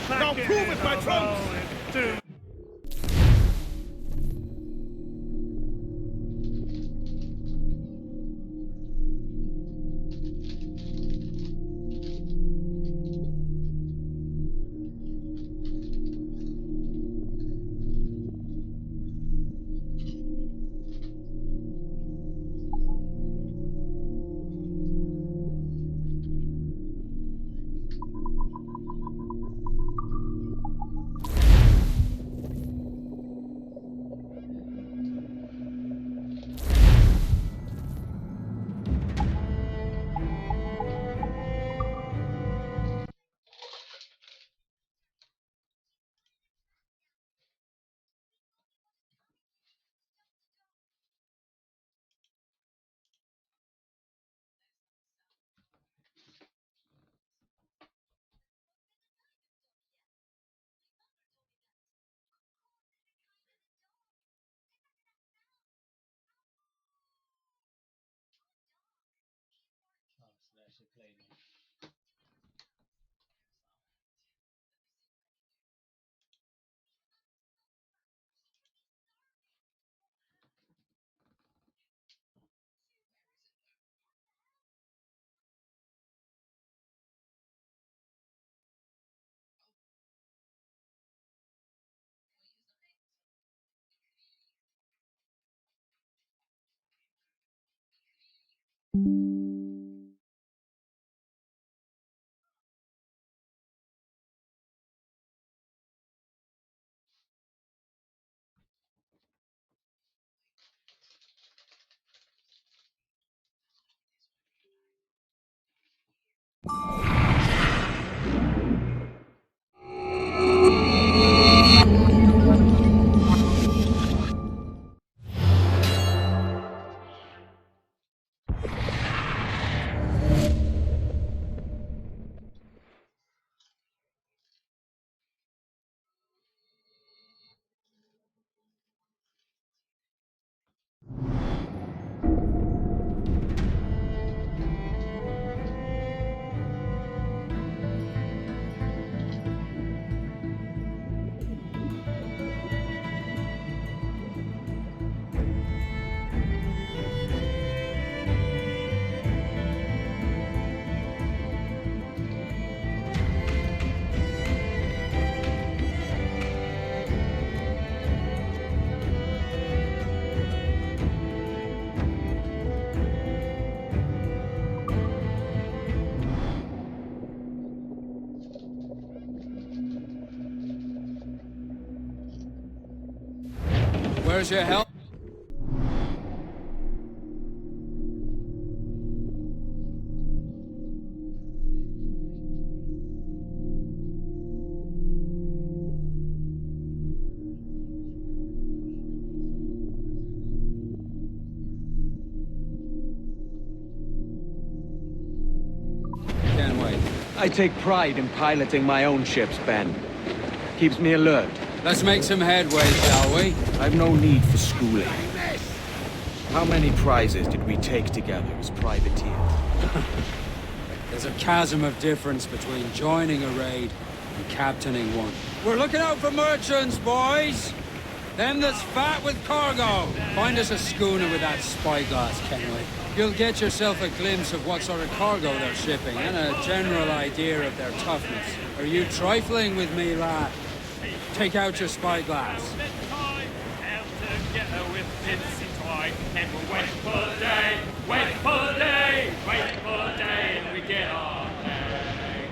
Now prove it, my trunks! Where's your help? Can't wait. I take pride in piloting my own ships, Ben. Keeps me alert. Let's make some headway, shall we? I've no need for schooling. How many prizes did we take together as privateers? There's a chasm of difference between joining a raid and captaining one. We're looking out for merchants, boys! Them that's fat with cargo! Find us a schooner with that spyglass, Kenway. You'll get yourself a glimpse of what sort of cargo they're shipping and a general idea of their toughness. Are you trifling with me, lad? Take out your spyglass. And we're waiting for the day, waiting for the day, waiting for the day, and we get our pay.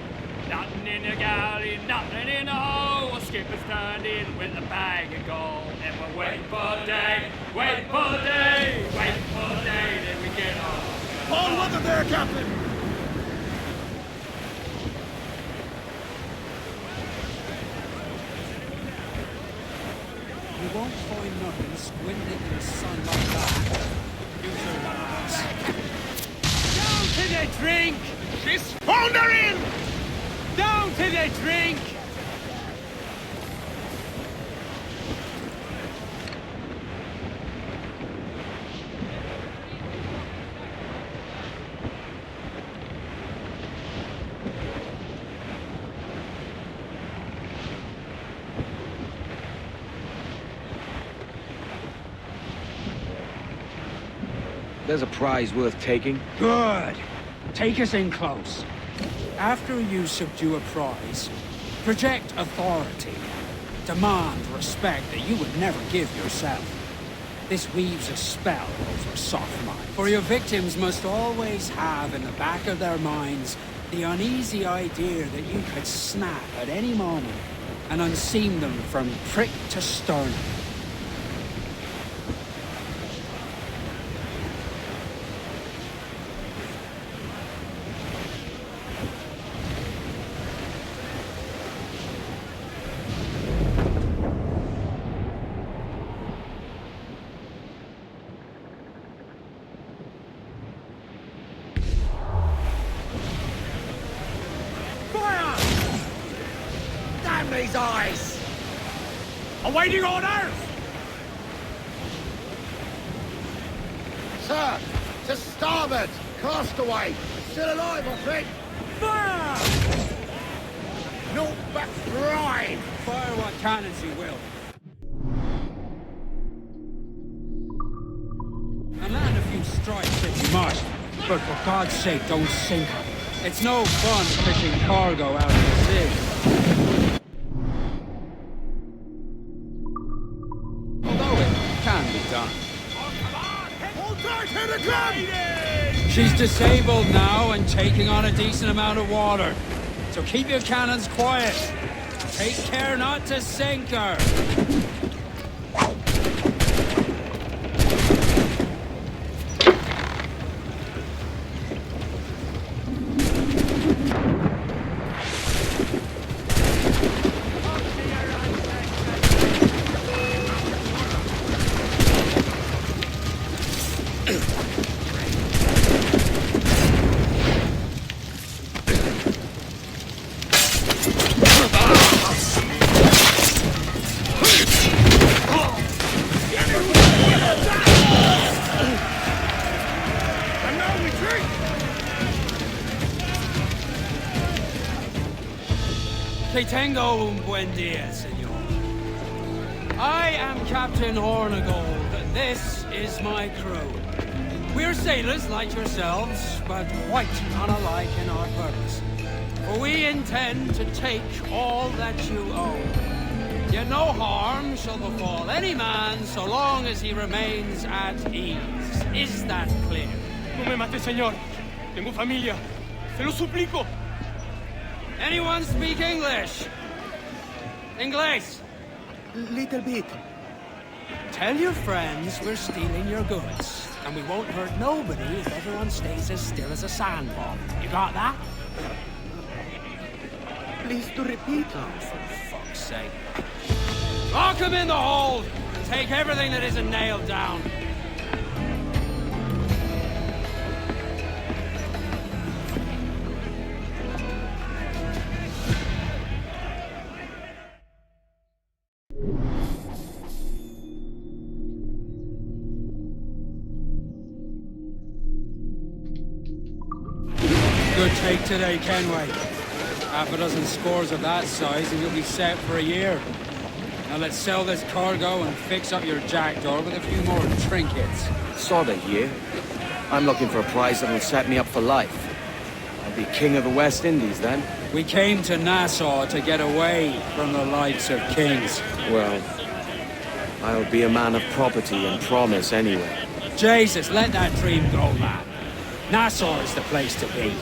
Nothing in the galley, nothing in the hole. Skipper's turned in with a bag of gold, and we're waiting for the day, waiting for the day, waiting for the day, then we get our pay. All weather there, Captain! You won't find nothing squinting in the sun like that. Down to the drink! This founder in! Down to the drink! There's a prize worth taking. Good. Take us in close. After you subdue a prize, project authority. Demand respect that you would never give yourself. This weaves a spell over soft minds. For your victims must always have in the back of their minds the uneasy idea that you could snap at any moment and unseam them from prick to sternum. Damn these eyes! Awaiting orders! Sir, to starboard! Castaway! Still alive, I think! Fire! No back right! Fire what cannons you will. And land a few strikes if you must. But for God's sake, don't sink her. It's no fun fishing cargo out of the sea. Although it can be done. Hold tight, hit the gun! She's disabled now and taking on a decent amount of water. So keep your cannons quiet. Take care not to sink her. Que tengo un buen día, senor. I am Captain Hornigold, and this is my crew. We're sailors like yourselves, but quite unalike in our purpose. For we intend to take all that you own. Yet no harm shall befall any man so long as he remains at ease. Is that clear? No me mate, señor. Tengo familia. Se lo suplico. Anyone speak English? English? Little bit. Tell your friends we're stealing your goods, and we won't hurt nobody if everyone stays as still as a sandball. You got that? Please to repeat. Oh, for fuck's sake. Lock him in the hold, and take everything that isn't nailed down. Good take today, Kenway. Half a dozen scores of that size and you'll be set for a year. Now let's sell this cargo and fix up your jackdaw with a few more trinkets. Sort of year. I'm looking for a prize that'll set me up for life. I'll be king of the West Indies then. We came to Nassau to get away from the likes of kings. Well, I'll be a man of property and promise anyway. Jesus, let that dream go, man. Nassau is the place to be,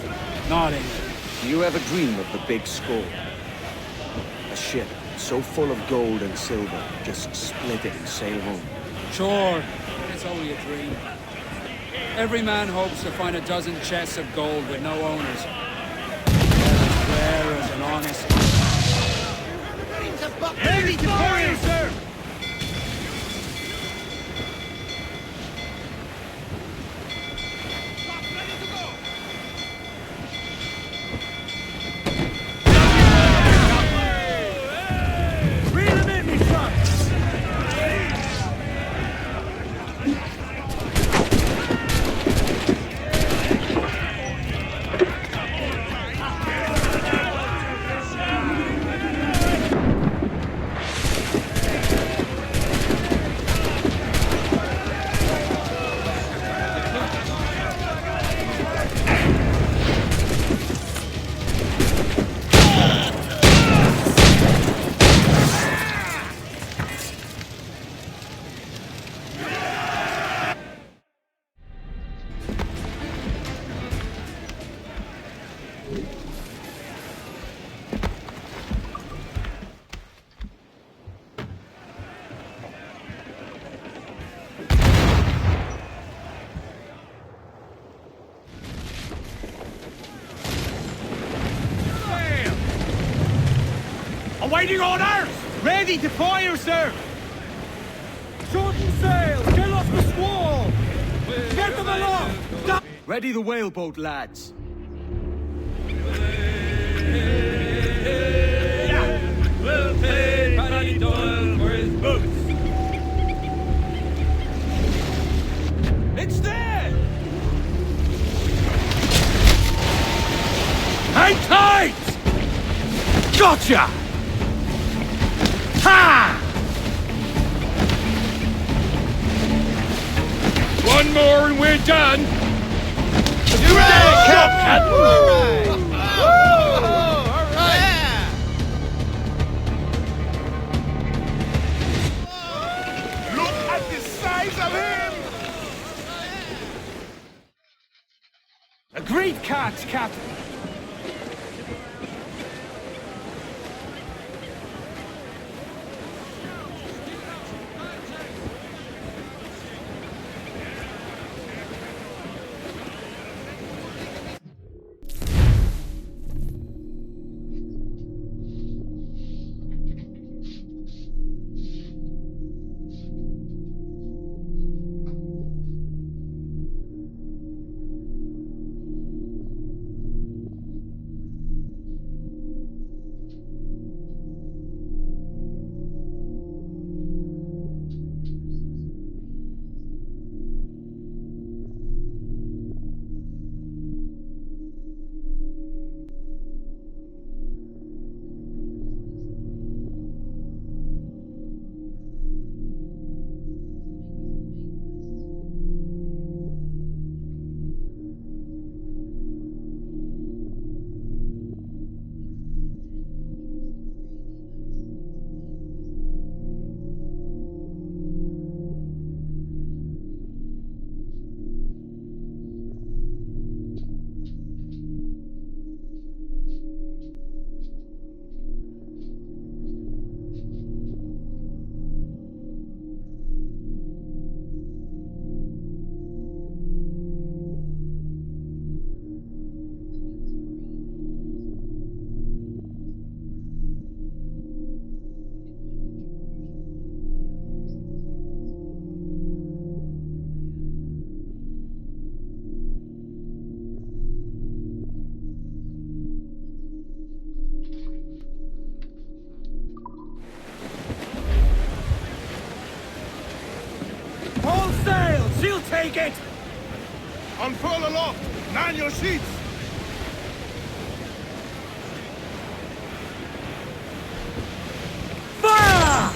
not England. Do you ever dream of the big score? A ship so full of gold and silver, just split it and sail home. Sure, it's only a dream. Every man hopes to find a dozen chests of gold with no owners. They're as rare as an honest... Heavy fire, sir! Awaiting orders! Ready to fire, sir! Shorten sail! Get off the squall! Get them aloft! Stop! Ready the whaleboat, lads. We'll pay Paddy Doyle for his boots. It's there! Hang tight! Gotcha! Ha! One more and we're done. You ready, Captain? Look at the size of him! A great catch, Captain. All sail! She'll take it! Unfurl aloft! Man your sheets! Fire!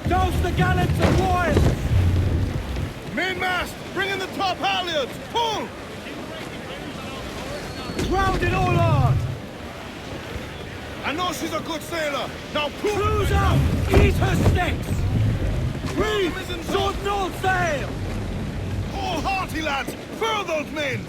Douse the gallants and royals! Mainmast! Bring in the top halyards! Pull! Ground it all on! I know she's a good sailor! Now pull! Cruise out! Eat her sticks! Reef! Shorten all sail! All hearty, lads! Furl those men!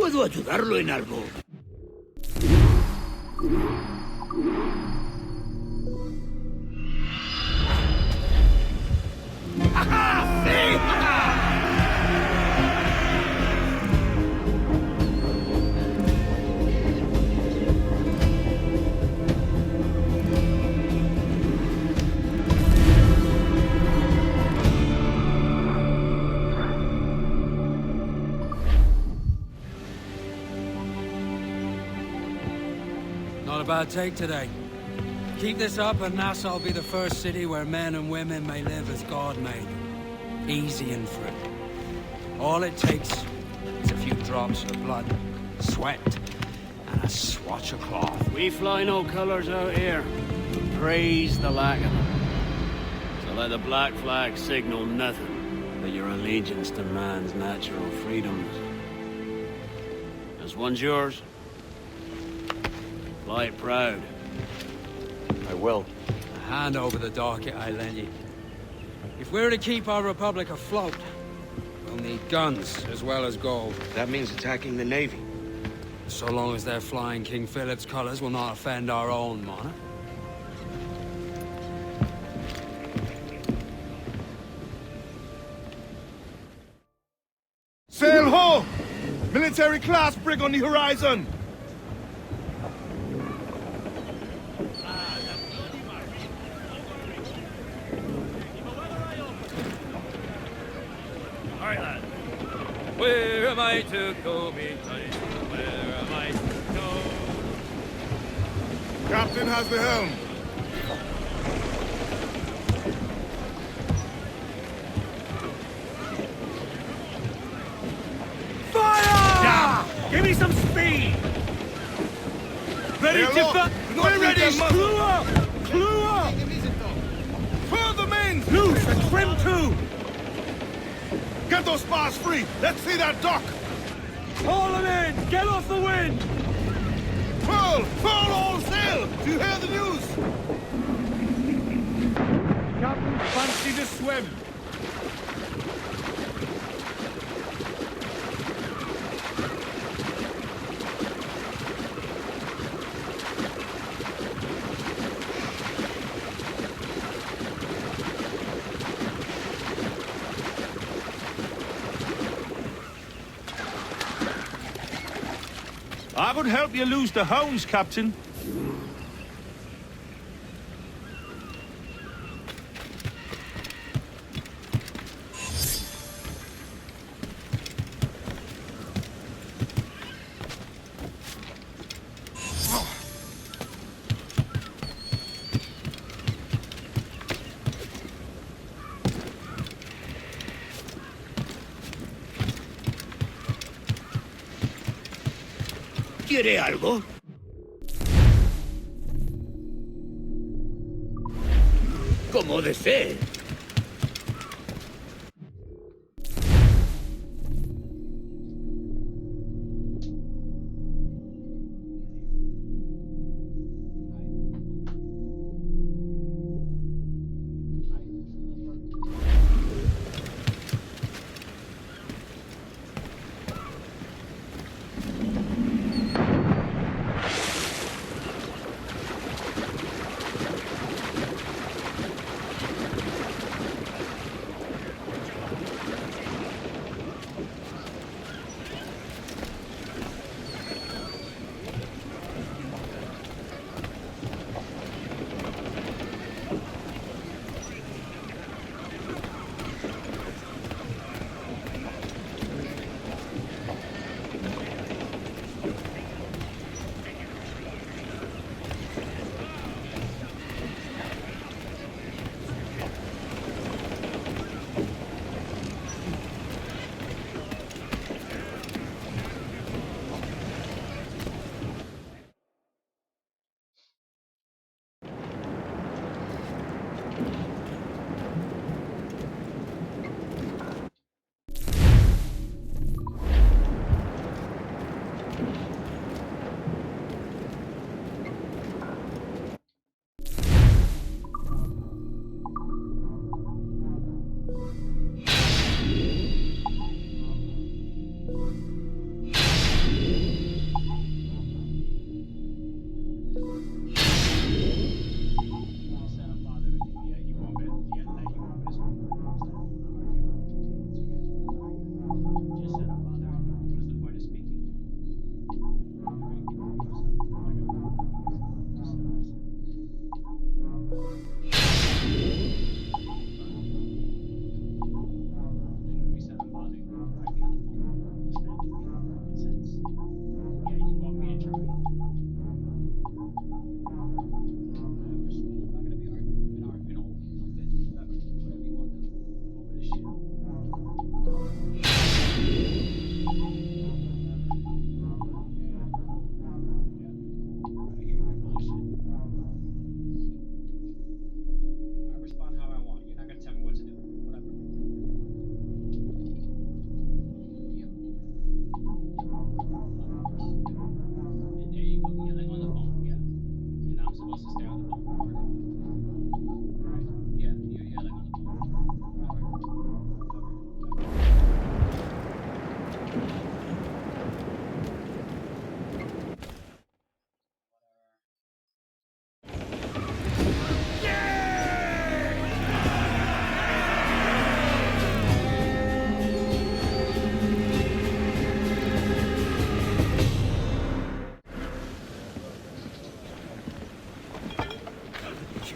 ¿Puedo ayudarlo en algo? ¡Ajá! ¡Sí! Not a bad take today. Keep this up and Nassau will be the first city where men and women may live as God made them. Easy and free. All it takes is a few drops of blood, sweat, and a swatch of cloth. We fly no colors out here. Praise the lack of them. So let the black flag signal nothing but your allegiance to man's natural freedoms. This one's yours. Fly it proud. I will. Hand over the docket I lent you. If we're to keep our republic afloat, we'll need guns as well as gold. That means attacking the Navy. So long as they're flying King Philip's colors will not offend our own monarch. Sail ho! Military class brig on the horizon! Alright, lad. Where am I to go, me tight? Where am I to go? Captain has the helm. Fire! Give me some speed! Ready Hey, to look, fu- do not We're leave ready! them muzzled. Clue up! Clue up! Further mains! Loose and trim too! Get those spars free! Let's see that dock! Haul them in! Get off the wind! Furl! Furl all sail! Do you hear the news? Captain, fancy the swim! I would help you lose the hounds, Captain. ¿Quiere algo? Como desee.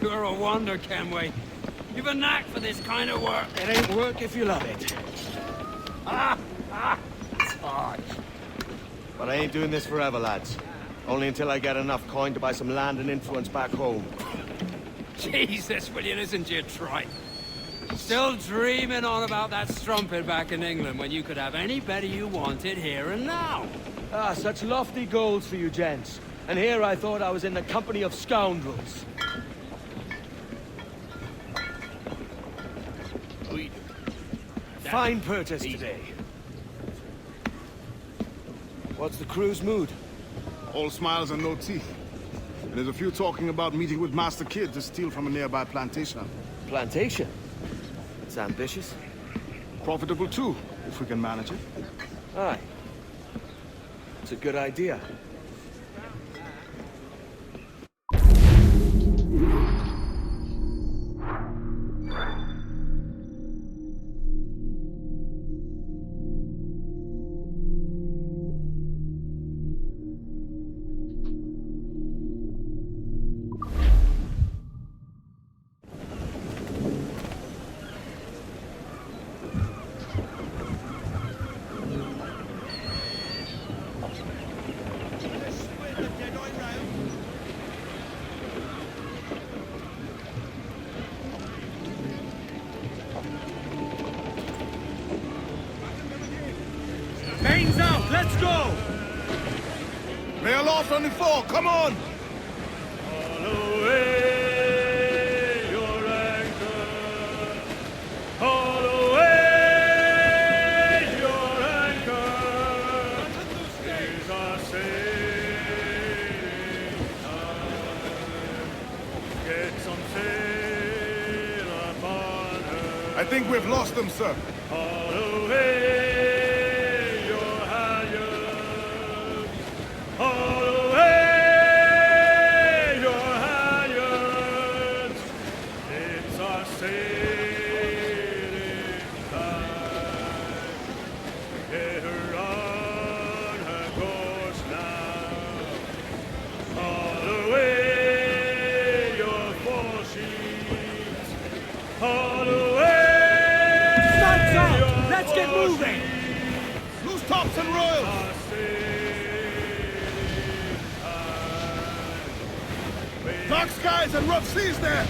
You're a wonder, Kenway. You've a knack for this kind of work. It ain't work if you love it. It's hard. But I ain't doing this forever, lads. Only until I get enough coin to buy some land and influence back home. Jesus, will you listen to your tripe? Still dreaming on about that strumpet back in England when you could have any better you wanted here and now. Ah, such lofty goals for you gents. And here I thought I was in the company of scoundrels. Fine purchase today. What's the crew's mood? All smiles and no teeth. And there's a few talking about meeting with Master Kid to steal from a nearby plantation. Plantation? It's ambitious. Profitable too, if we can manage it. Aye. It's a good idea. Mains out, let's go! Lay aloft on the fore, come on! Haul away your anchor. Haul away your anchor. Here's our sailing time. Get some sail upon her. I think we've lost them, sir. Haul away your halyards. Haul away your halyards. It's our sailing time. Get her on her course now. Haul away your foresheets. Haul away. Sun's out! your Let's get moving! foresheets. Loose tops and royals! Our sailing time. Dark skies and rough seas there!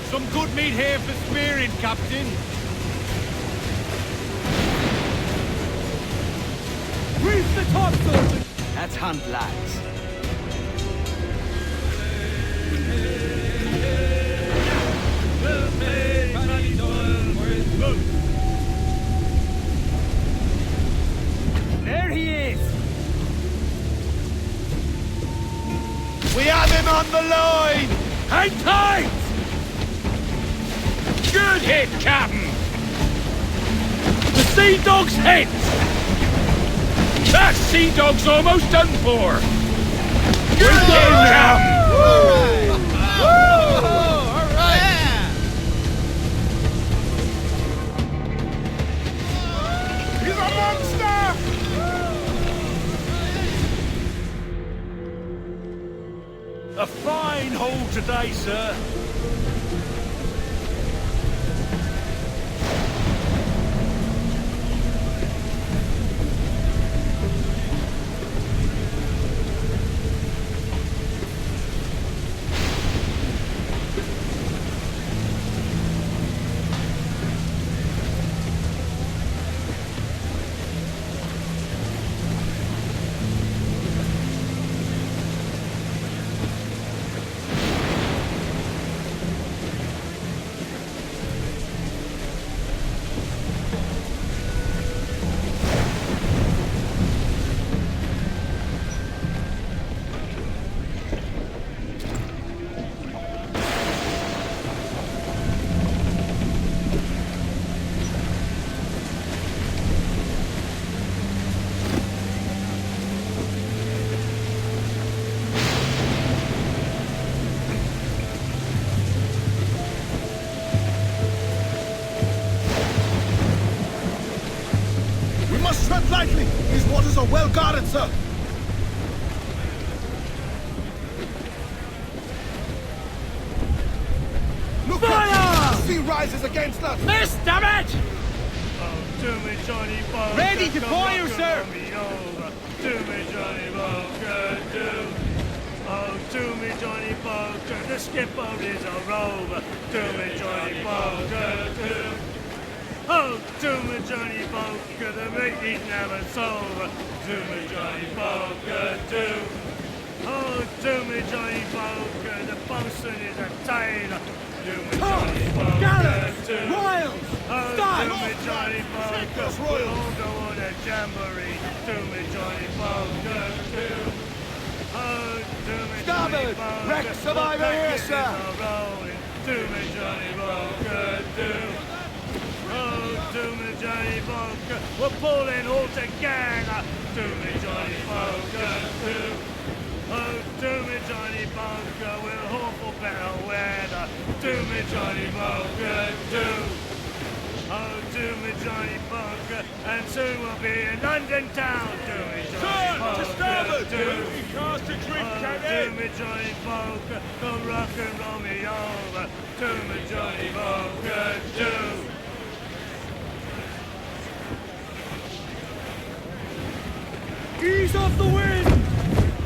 Some good meat here for spearing, Captain. Reef the topsails! That's hunt, lads. There he is! We have him on the line! Hang tight! Good hit, Captain! The Sea Dog's hit! That Sea Dog's almost done for! Good hit, Captain! He's a monster! A fine haul today, sir. well guarded, sir. Look out! The sea rises against us. Miss, damn it! To me, Johnny Boker. Ready to fire, sir. To me, Johnny Boker, do. Oh, to me, Johnny Boker, the skipper is a rover. To me, Johnny Boker, do. Oh, to me, Johnny Boker, the mate is never sober. To me, Johnny Boker, do. Oh, to me, Johnny Boker, the bosun is a tailor. To me, Johnny Boker, Gallants! do. Royals! Oh, Start! to me, Johnny Boker, we'll all go on a jamboree. To me, Johnny Boker, too. Oh, to me, Johnny Starboard! Boker, Wreck survivor the here, packets sir. are rolling. To me, Johnny Boker, too. Oh, to me, Johnny Boker, we're pulling all together. To me, Johnny Boker, too. Oh, to me, Johnny Boker, we'll hope for better weather. To me, Johnny Boker, too. Oh, to me, Johnny Boker, and soon we'll be in London town. To me, Johnny Turn to Boker, starboard! too. Cast a drink, Oh, to Captain! me, Johnny Boker, come rock and roll me over. To me, Johnny Boker, too. Ease off the wind!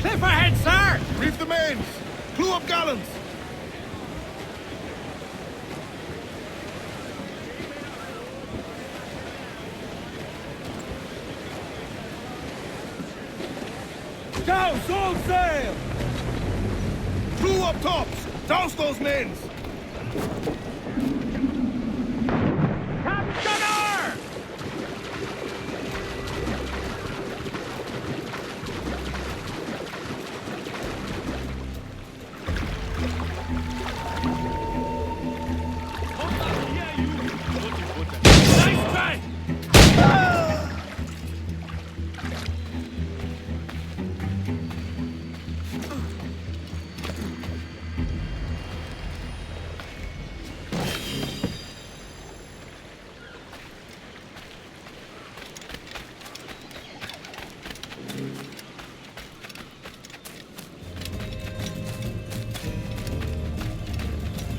Cliff ahead, sir! Reef the mains! Clew up gallants! Down, all sail! Clew up tops! Douse those mains! Nice try!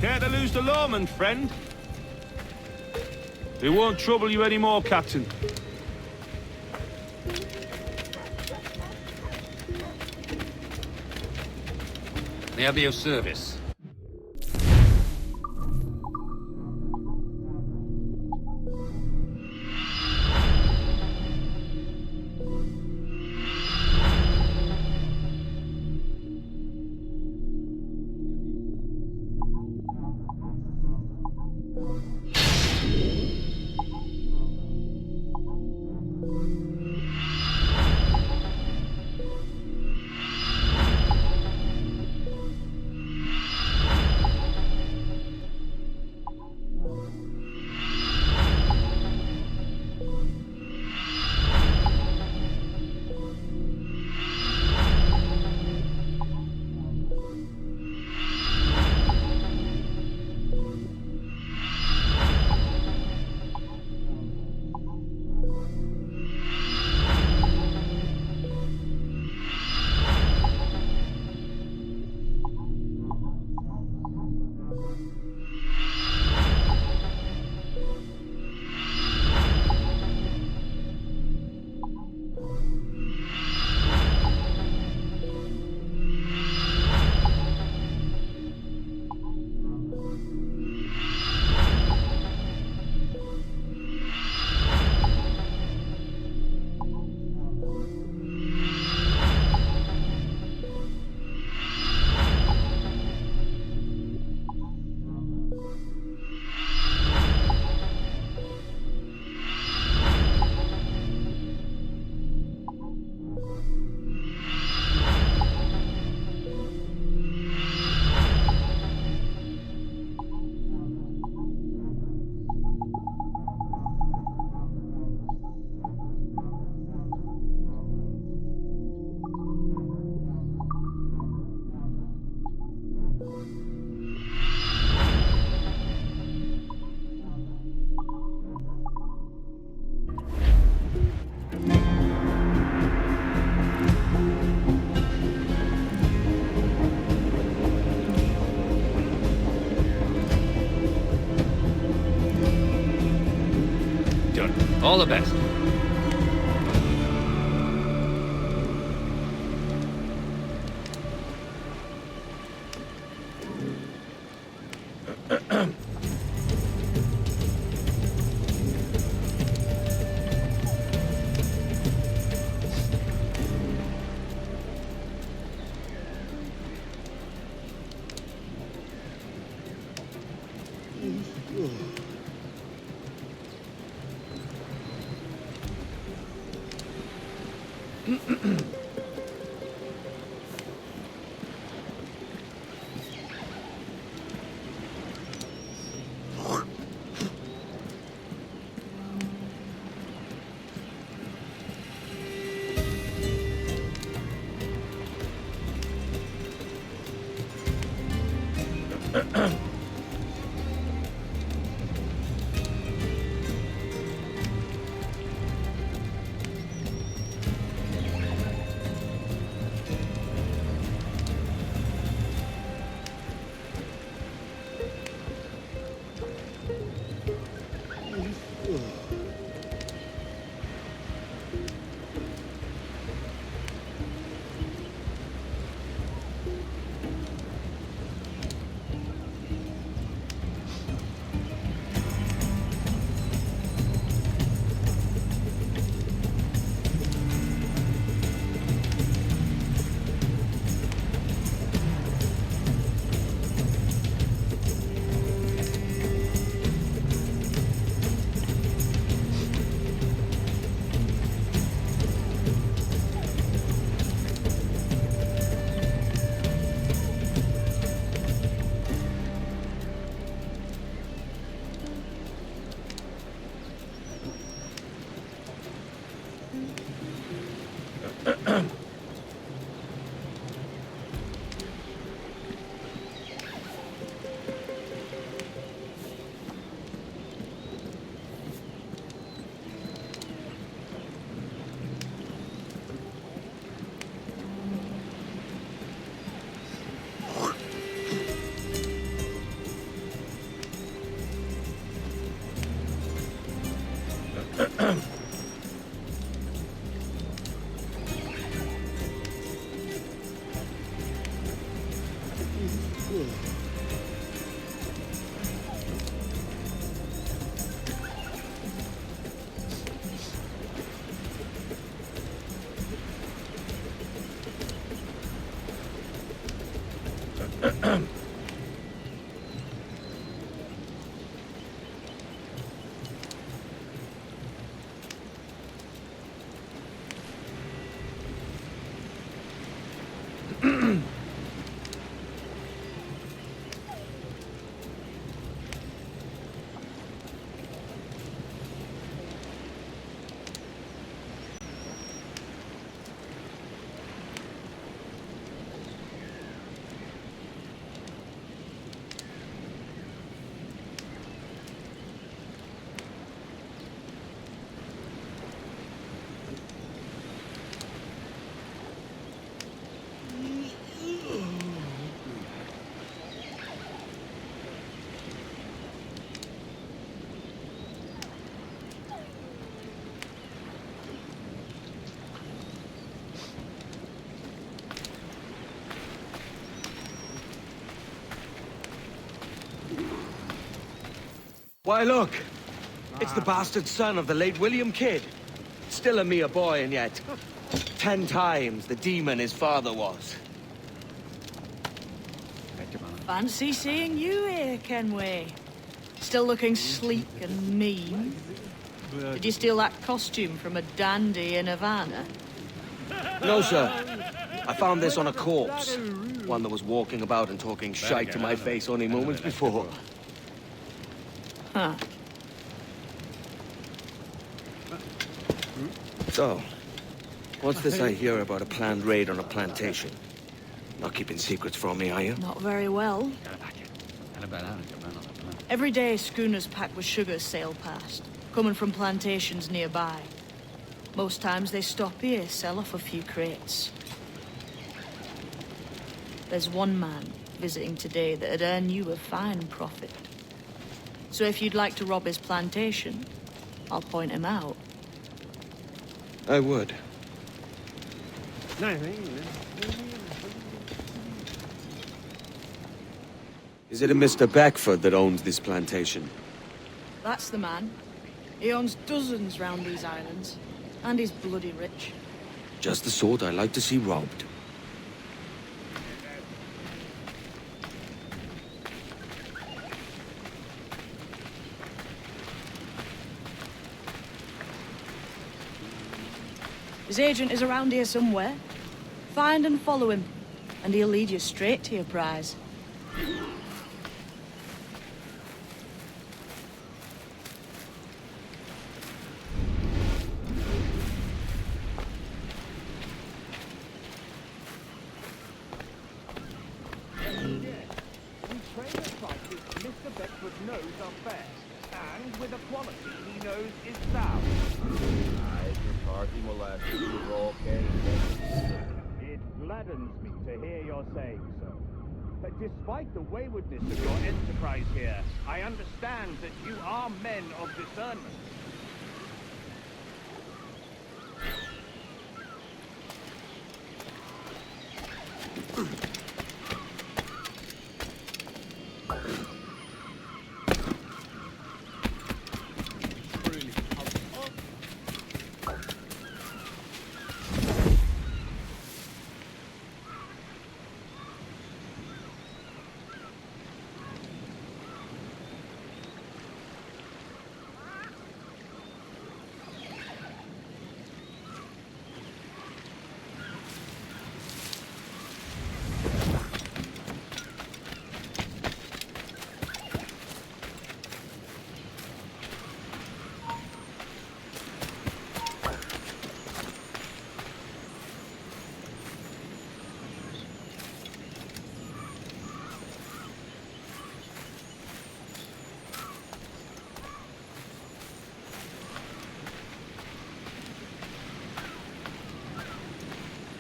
Care to lose the lawman, friend? We won't trouble you anymore, Captain. May I be of service? All the best. Why, look! It's the bastard son of the late William Kidd. Still a mere boy, and yet 10 times the demon his father was. Fancy seeing you here, Kenway. Still looking sleek and mean. Did you steal that costume from a dandy in Havana? No, sir. I found this on a corpse. One that was walking about and talking shite to my face only moments before. Huh. So, what's this I hear about a planned raid on a plantation? Not keeping secrets from me, are you? Not very well. Every day, schooners packed with sugar sail past, coming from plantations nearby. Most times they stop here, sell off a few crates. There's one man visiting today that'd earn you a fine profit. So if you'd like to rob his plantation, I'll point him out. I would. Is it a Mr. Beckford that owns this plantation? That's the man. He owns dozens round these islands. And he's bloody rich. Just the sort I like to see robbed. His agent is around here somewhere. Find and follow him, and he'll lead you straight to your prize. Mr. Beckford knows are fair, and with a quality he knows is sound. It gladdens me to hear you're saying so. But despite the waywardness of your enterprise here, I understand that you are men of discernment.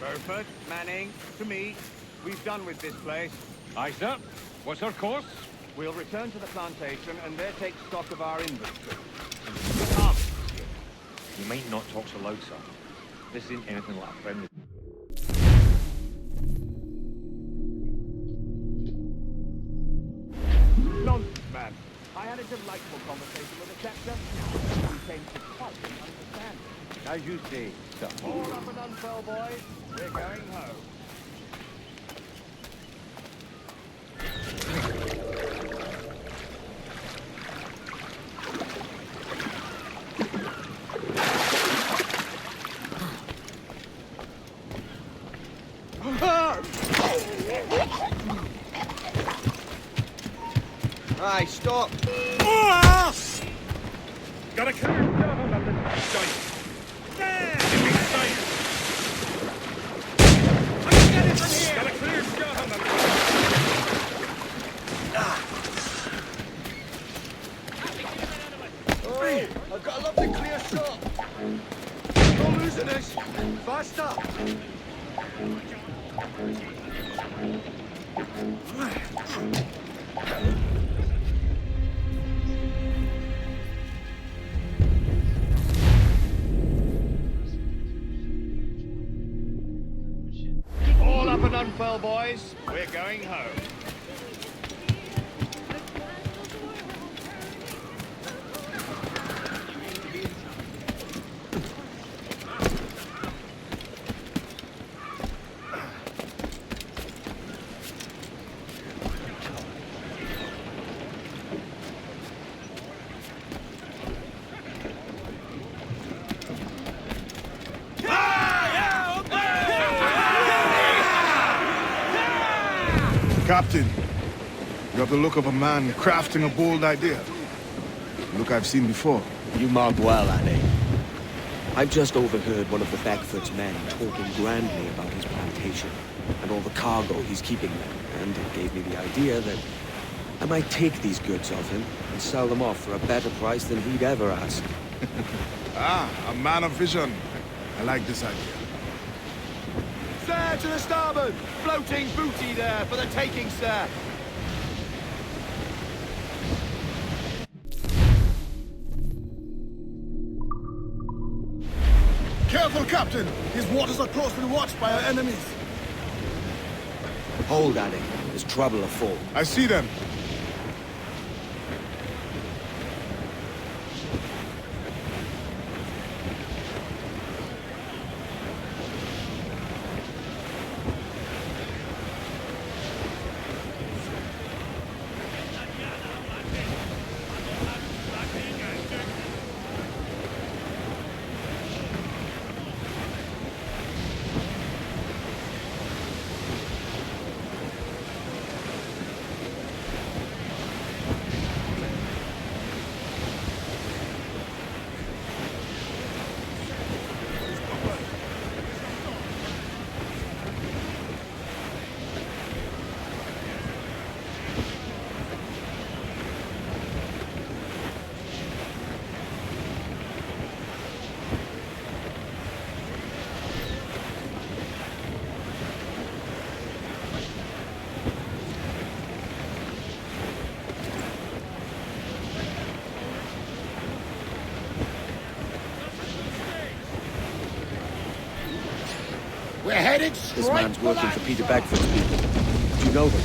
Beaufort, Manning, to me. We've done with this place. Aye, sir. What's our course? We'll return to the plantation and there take stock of our inventory. Come. You might not talk so loud, sir. This isn't anything like a friendly. Nonsense, man. I had a delightful conversation with the captain. We came to quite an understanding. As you say, sir. All up and unfurl, boys. We're going home. Aye, stop! Got a clear shot on the joint. There! Give me sight! I can get it from here! Got a clear shot on the Oh, I've got a lovely clear shot! No losing this! Faster! All up and unfurl, boys. We're going home. Captain, you have the look of a man crafting a bold idea. Look I've seen before. You mark well, Annie. I've just overheard one of the Beckford's men talking grandly about his plantation and all the cargo he's keeping there, and it gave me the idea that I might take these goods off him and sell them off for a better price than he'd ever ask. Ah, a man of vision. I like this idea. Sir, to the starboard! Floating booty there for the taking, sir! Careful, Captain! These waters are closely watched by our enemies. Hold, Addy. There's trouble afoot. I see them. We're headed This straight man's working for Peter Bagford's people. Do you know them?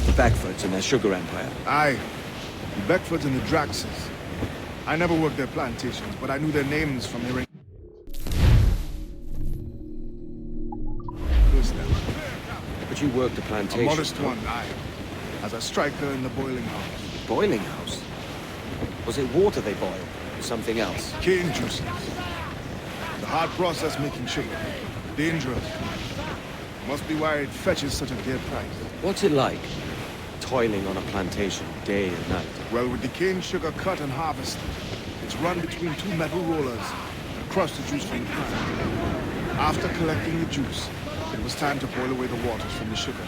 The Bagfords and their sugar empire. Aye. The Beckfords and the Draxes. I never worked their plantations, but I knew their names from hearing... But you worked a A plantation. modest one, aye. As a striker in the boiling house. Boiling house? Was it water they boiled? Or something else? Cane juices. The hard process making sugar. Dangerous. Must be why it fetches such a dear price. What's it like? Toiling on a plantation day and night. Well, with the cane sugar cut and harvested, it's run between two metal rollers and crush the juice from the plant. After collecting the juice, it was time to boil away the waters from the sugar.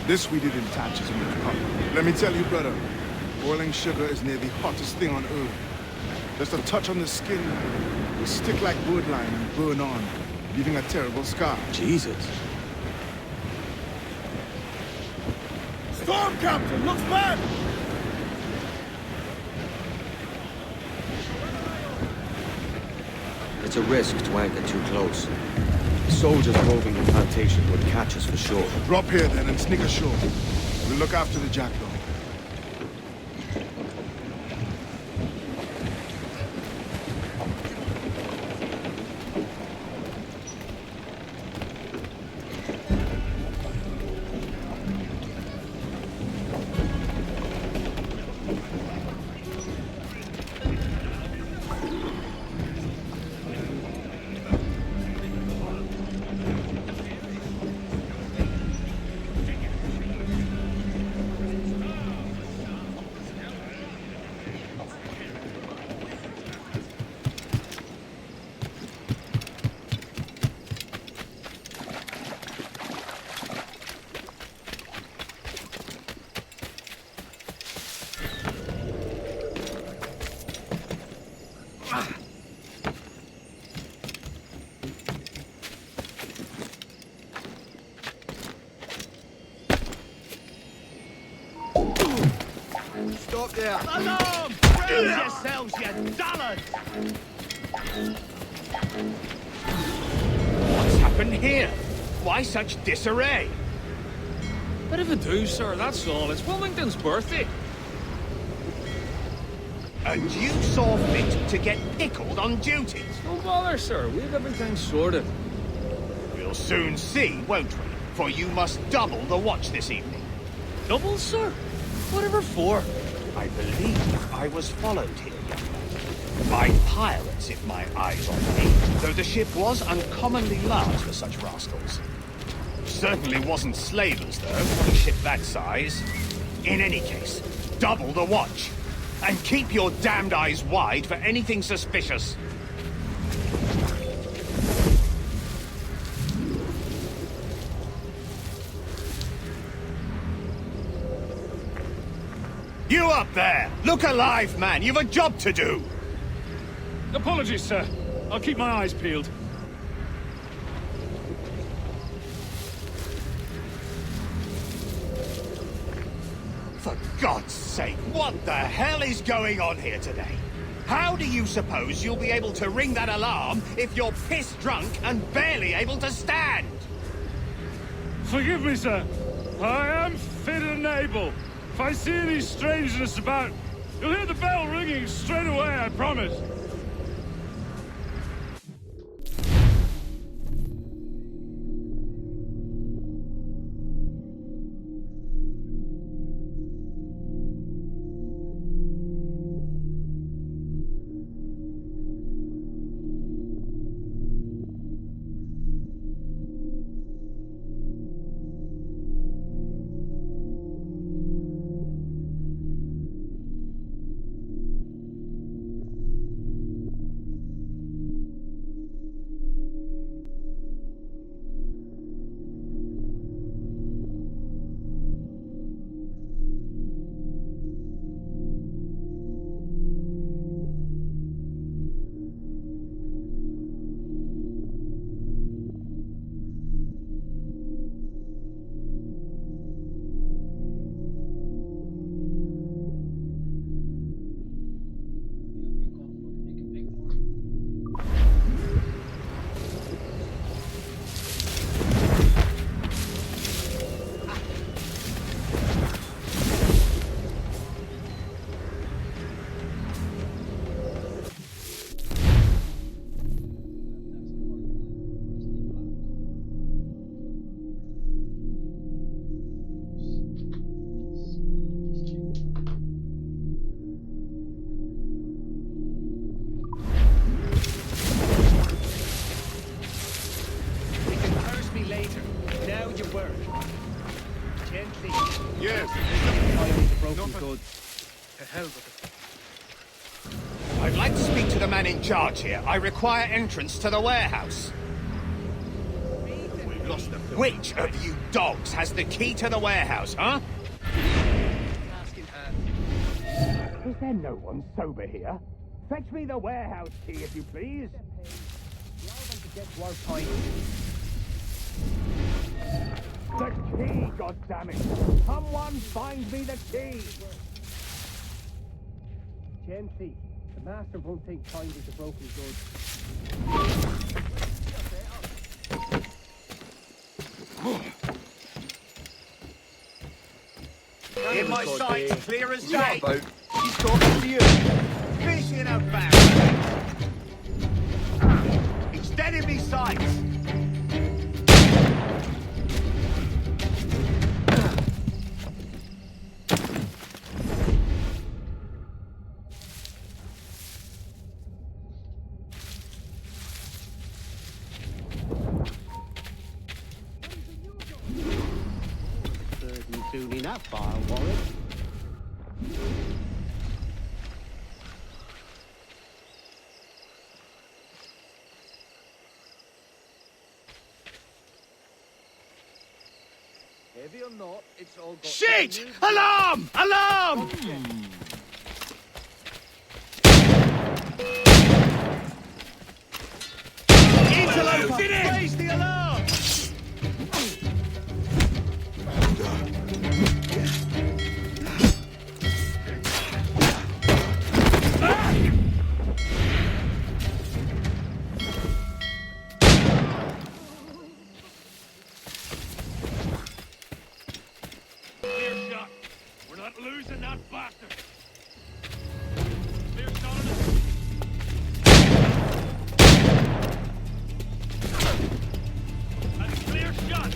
This we did in tatches and with cotton. Let me tell you, brother, boiling sugar is near the hottest thing on earth. Just a touch on the skin will stick like birdlime and burn on, leaving a terrible scar. Jesus. Storm, Captain! Looks bad! It's a risk to anchor too close. The soldiers roving the plantation would catch us for sure. Drop here then and sneak ashore. We'll look after the jackdaw. Stop there! Alarm! Raise yourselves, you dullards! What's happened here? Why such disarray? Bit of a do, sir, that's all. It's Wilmington's birthday. And you saw fit to get pickled on duty? No bother, sir. We've everything sorted. We'll soon see, won't we? For you must double the watch this evening. Double, sir? Whatever for? I believe I was followed here, young man. By pirates, if my eyes on me, though the ship was uncommonly large for such rascals. Certainly wasn't slavers, though, for a ship that size. In any case, double the watch. And keep your damned eyes wide for anything suspicious. You up there! Look alive, man! You've a job to do! Apologies, sir. I'll keep my eyes peeled. For God's sake, what the hell is going on here today? How do you suppose you'll be able to ring that alarm if you're piss drunk and barely able to stand? Forgive me, sir. I am fit and able. If I see any strangeness about, you'll hear the bell ringing straight away, I promise. I'd like to speak to the man in charge here. I require entrance to the warehouse. We've lost them. Which of you dogs has the key to the warehouse, huh? Is there no one sober here? Fetch me the warehouse key, if you please. The key, goddammit! Someone find me the key! Gently. The master won't take time with the broken goods. In my sight, clear as day. He's talking to you. Fishing about. He's dead in me sight. Soon enough, far, Warwick. Heavy or not, it's all got... Shit! Alarm! Alarm! Interloper! Raise the alarm! Losing that bastard! Clear shot on it! And clear shot!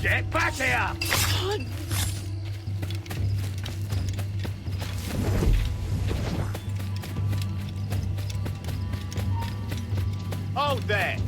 Get back here! Hold there!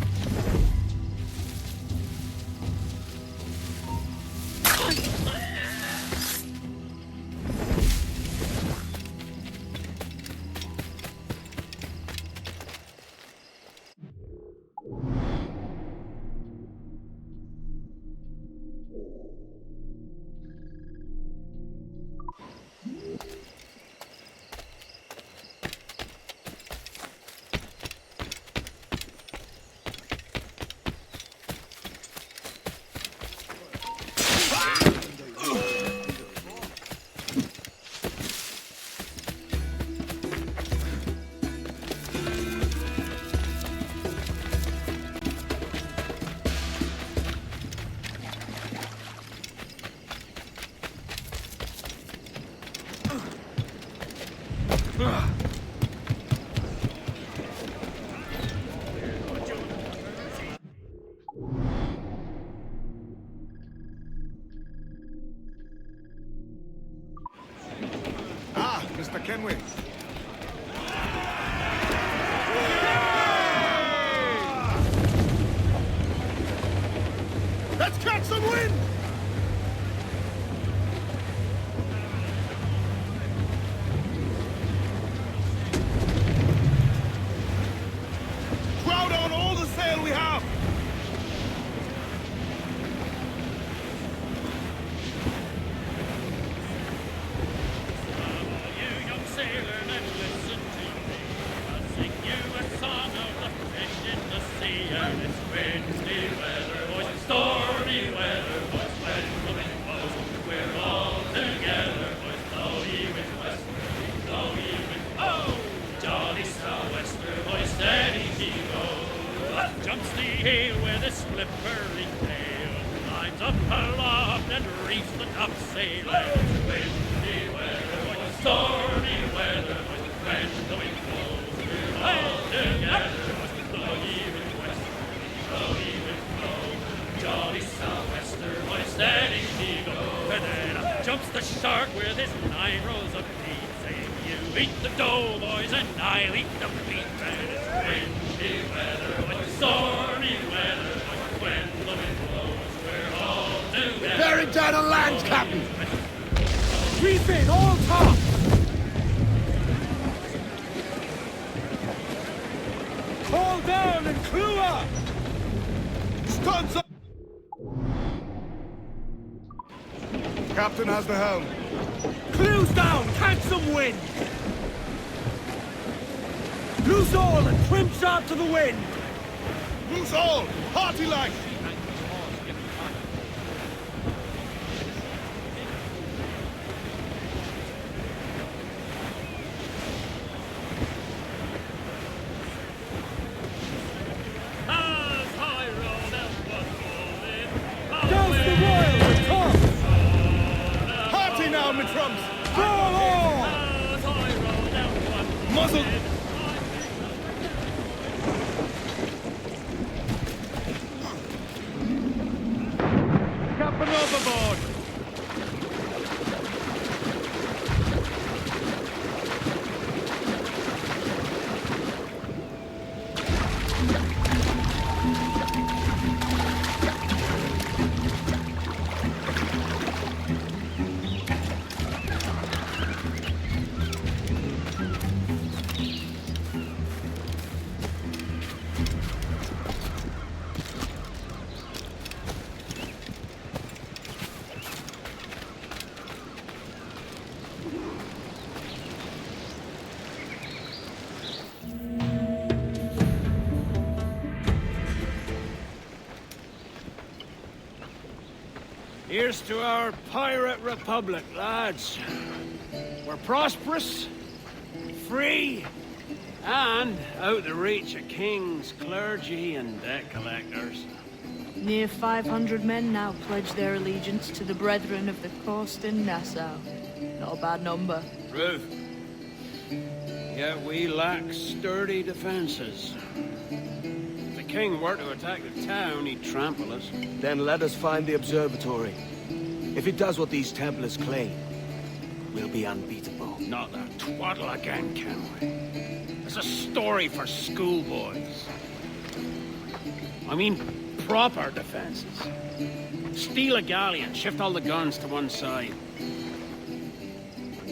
Ah, Mr. Kenway. Let's catch some wind! Crowd on all the sail we have! You young sailor, then listen to me. I'll sing you a song of the fish in the sea. And it's windy weather, boys, stormy weather, boys, when the wind blows, we're all together, boys, blow ye with westward, blow ye with, oh, jolly sou'wester, boys, steady he goes. Up jumps the heel with a slippery tail, climbs up aloft and reefs the topsail. And it's windy weather, boys, stormy weather, boys, when the wind blows, we're all together, boys, blow ye with westward, blow ye with, oh, jolly sou'wester, boys, steady he goes. And then up jumps the shark with his 9 rows of teeth, saying, you eat the dough, boys, and I'll eat the meat. And it's windy weather, boys, stormy weather, boys, when the wind blows, we're all together. Bearing down on land, Captain! Reef in, all top! Haul down and clew up! Studs up! Captain has the helm. Clews down, catch some wind! Loose all and trim sharp to the wind! Loose all! Hearty like! As high road and was falling, Douse the royal and top! Hearty now, my trumps! Fall all! as high road and was Muzzle! Captain overboard! Here's to our pirate republic, lads. We're prosperous, free, and out the reach of kings, clergy, and debt collectors. Near 500 men now pledge their allegiance to the Brethren of the Coast in Nassau. Not a bad number. Truth. Yet we lack sturdy defenses. The king were to attack the town, he'd trample us. Then let us find the observatory. If it does what these Templars claim, we'll be unbeatable. Not that twaddle again, can we? It's a story for schoolboys. I mean, proper defenses. Steal a galleon, shift all the guns to one side.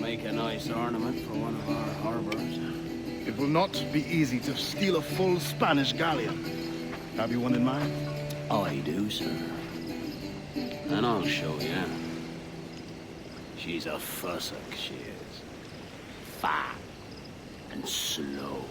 Make a nice ornament for one of our harbors. It will not be easy to steal a full Spanish galleon. Have you one in mind? I do, sir. And I'll show you. She's a fussock, she is. Fat and slow.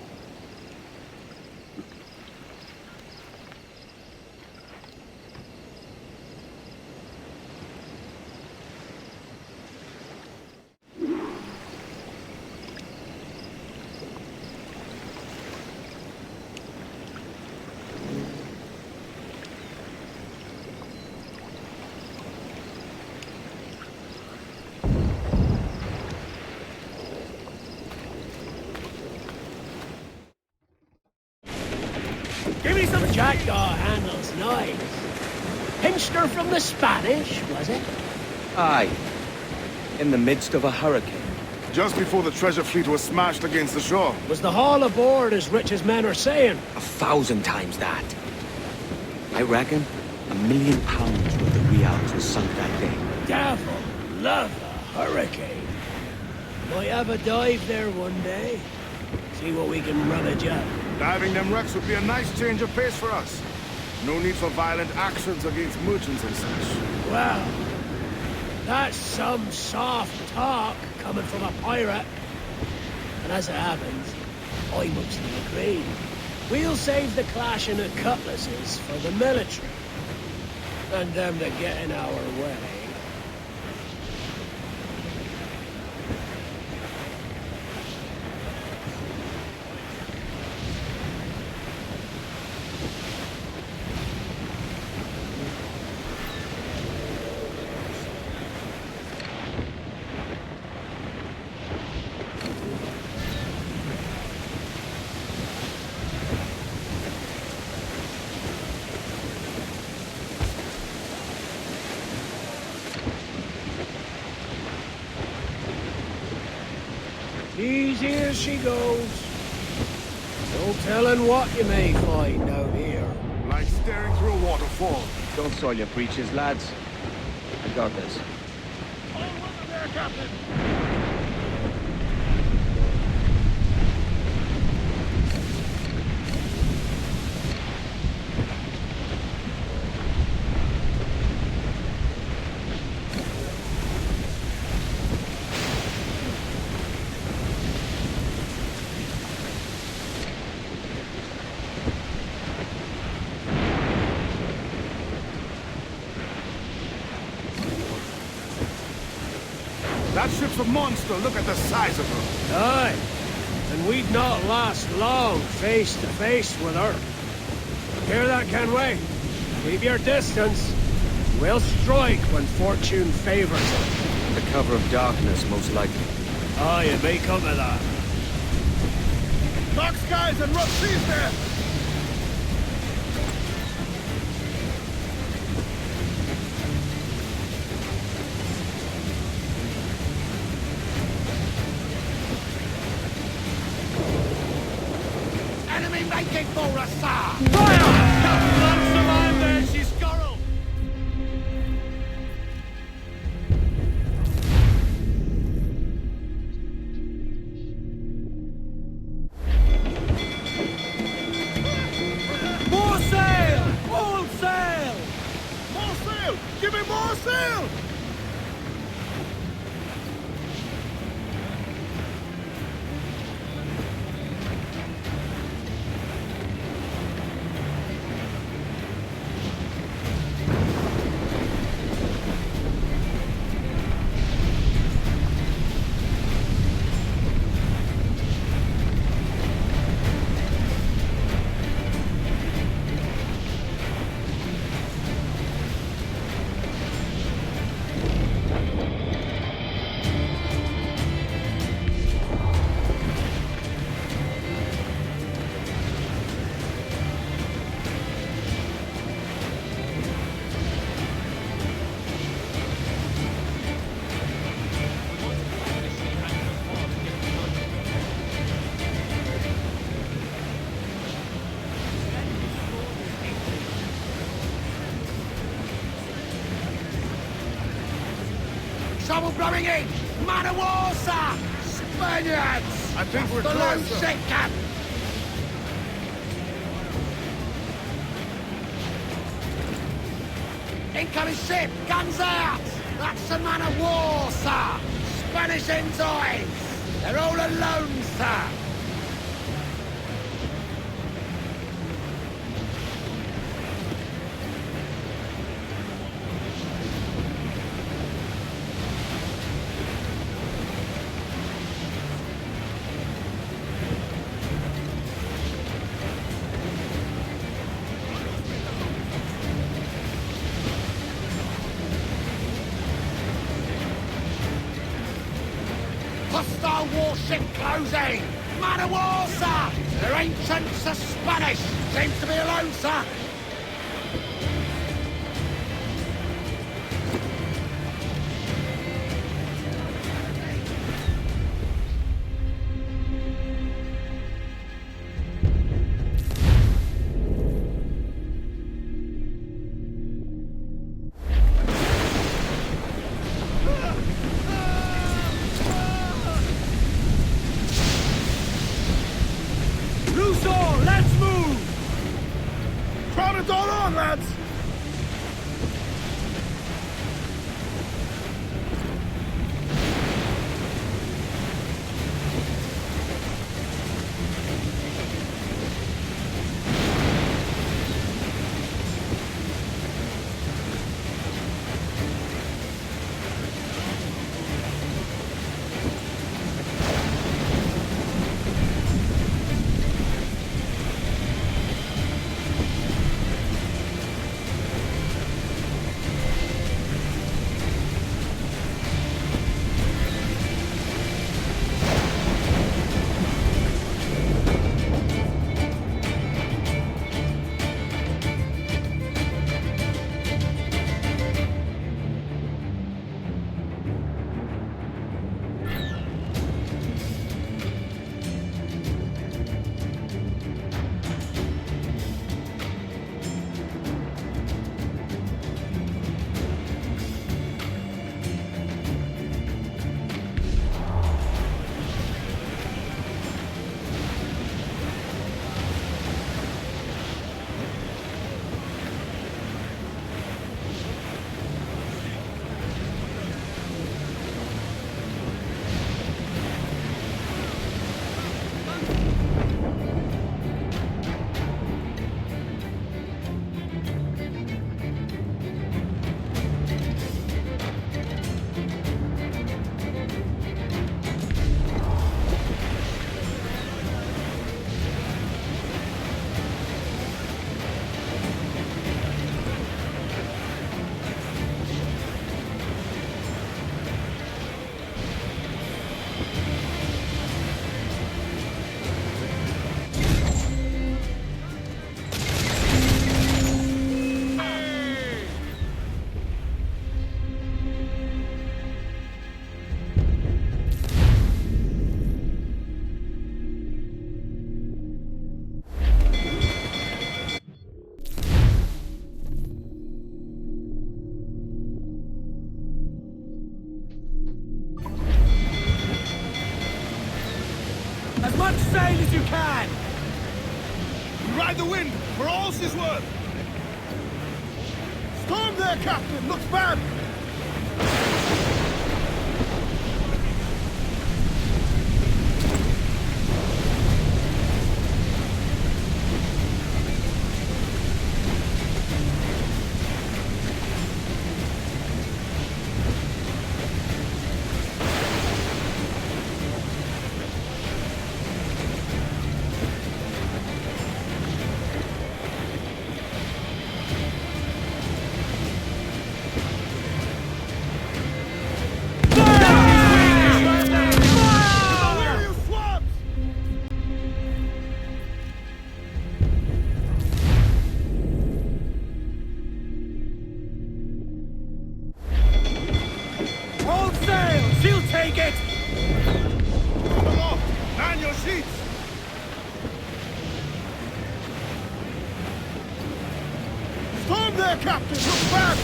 Give me some jackdaw handles, nice. Pinched her from the Spanish, was it? Aye. In the midst of a hurricane. Just before the treasure fleet was smashed against the shore. Was the haul aboard as rich as men are saying? 1,000 times that. I reckon £1 million worth of reals was sunk that day. Devil love a hurricane. Might have a dive there one day. See what we can rummage up. Diving them wrecks would be a nice change of pace for us. No need for violent actions against merchants and such. Well, that's some soft talk coming from a pirate. And as it happens, I mostly agree. We'll save the clashing of cutlasses for the military. And them that get in our way. Easy as she goes. No telling what you may find out here. Like staring through a waterfall. Don't soil your breeches, lads. I got this. All weather there, Captain! That ship's a monster. Look at the size of her. Aye. And we'd not last long face to face with her. Hear that, Kenway? Keep your distance. We'll strike when fortune favors us. The cover of darkness, most likely. Aye, it may come to that. Dark skies and rough seas there! Enemy making for us, sir! Fire! Launch the line there, she's scorrel! More sail! All sail! More sail! Give me more sail! trouble blowing in! Man of war, sir! Spaniards! I think we're the clear, lone sir. ship cap! Incoming ship! Guns out! That's a man of war, sir! Spanish ensigns! They're all alone, sir! Hostile warship closing! Man of war, sir! Their ancients are Spanish! Seems to be alone, sir! Loose all! Let's move! Crowd it all on, lads! As much sail as you can! We ride the wind for all she's worth! Storm there, Captain! Looks bad! Hold sail! She'll take it! Come on! Man your sheets! Storm there, Captain! Look back!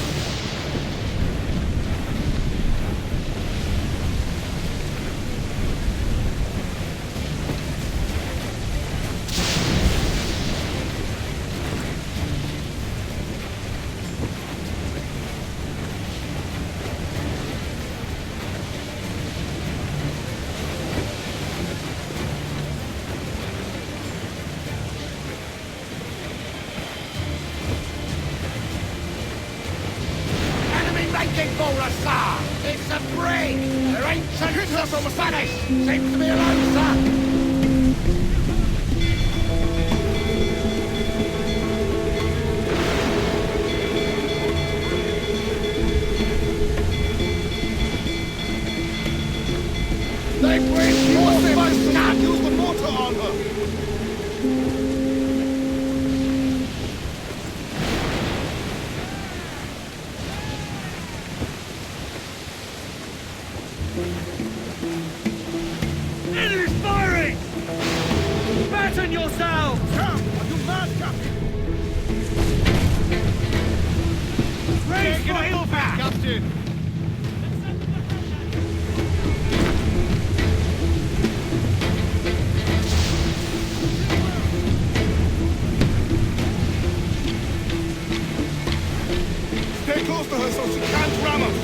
That's almost finished! Seems to be alone, sir! They bring more things! Can't use the mortar on her! Enemy's firing! Batten yourselves! Come! Are you mad, Captain? Raise for impact! Captain! Stay close to her so she can't ram us!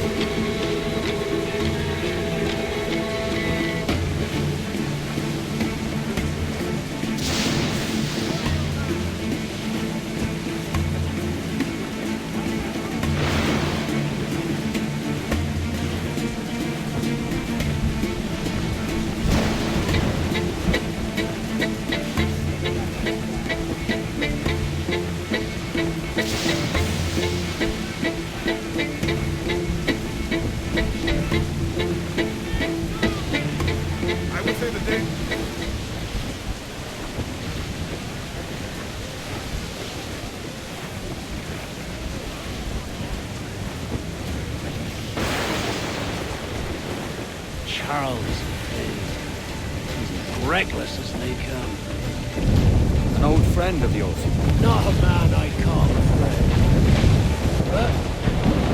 I would say the day. Charles he's as reckless as they come. An old friend of yours. Not a man I'd call a friend. But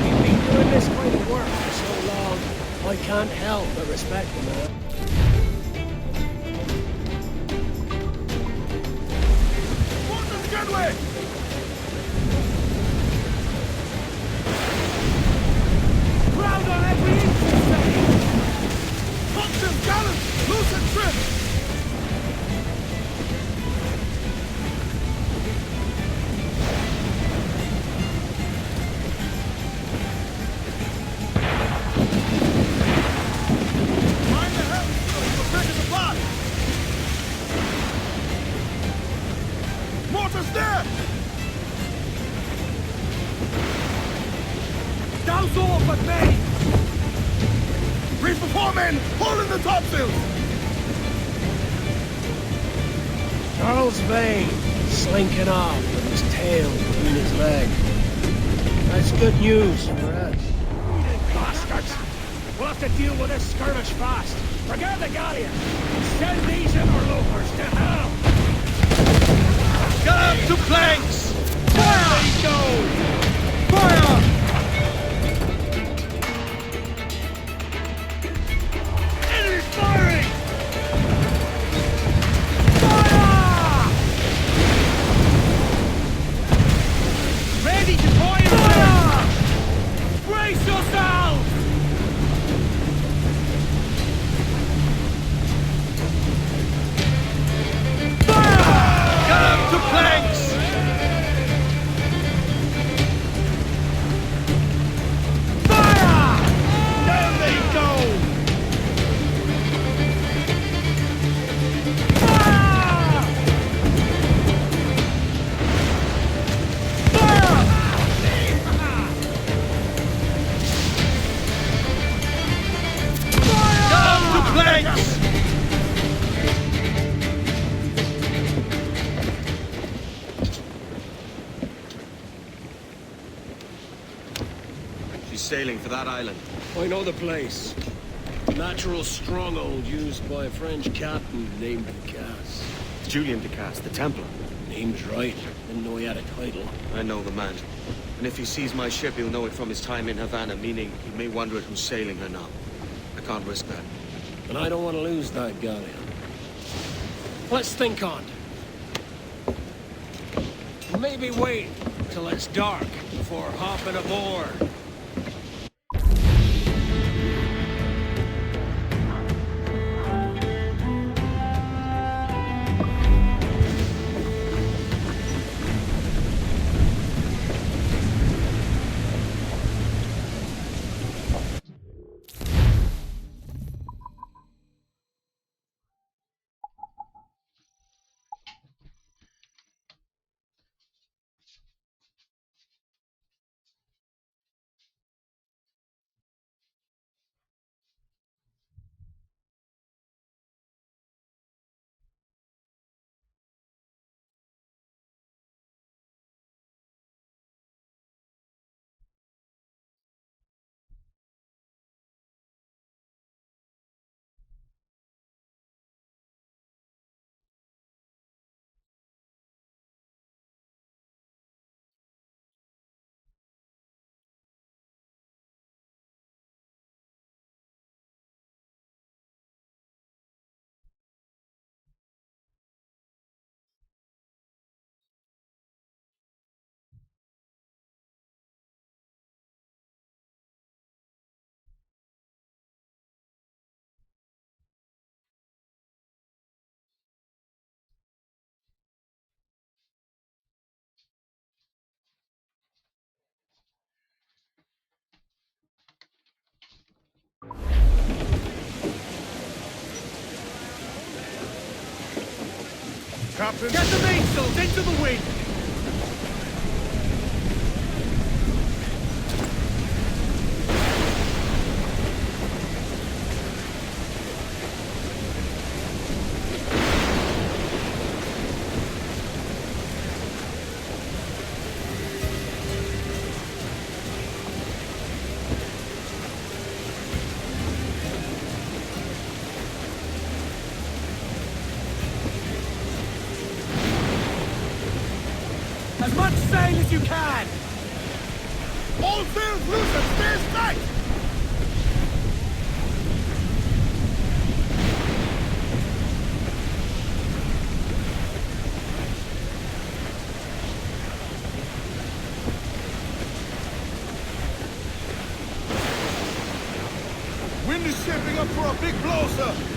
we've been doing this kind of work for so long, I can't help but respect the man. Morton's Gunway! Crowd on every inch, you say! Thompson, gallant! Loose and trim! Mind the helm! You're taking the block! Mortar's there! Douse off at me! Reef for 4 men! Hold in the topsails! Charles Vane, slinking off with his tail between his legs. That's good news for us. Bastards! We'll have to deal with this skirmish fast. Forget the galleon. Send these interlopers to hell. Get up to planks! Fire! There you go! Fire! Enemy's firing! Fire! Ready to fire! Fire! Brace yourselves! Fire! Get up to planks! Fire! Down they go! Fire! Fire! Get up to planks! She's sailing for that island. I know the place. Natural stronghold used by a French captain named Ducasse. Julian Ducasse, the Templar. Name's right. Didn't know he had a title. I know the man. And if he sees my ship, he'll know it from his time in Havana, meaning he may wonder at who's sailing her now. I can't risk that. And I don't want to lose that galleon. Let's think on it. Maybe wait till it's dark before hopping aboard. Captain. Get the mainsails into the wind! As much sail as you can! All sails loose and stay tight! Wind is shaping up for a big blow, sir!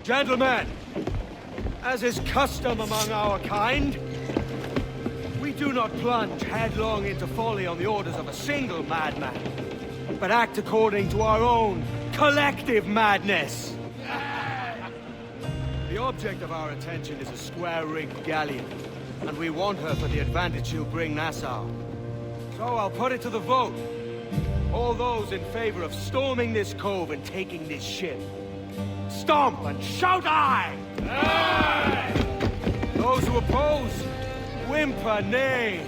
Gentlemen, as is custom among our kind, we do not plunge headlong into folly on the orders of a single madman, but act according to our own collective madness. The object of our attention is a square-rigged galleon, and we want her for the advantage she'll bring Nassau. So I'll put it to the vote. All those in favor of storming this cove and taking this ship, stomp and shout aye! Aye! Those who oppose, whimper nay.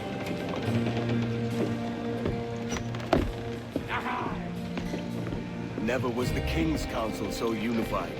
Never was the King's Council so unified.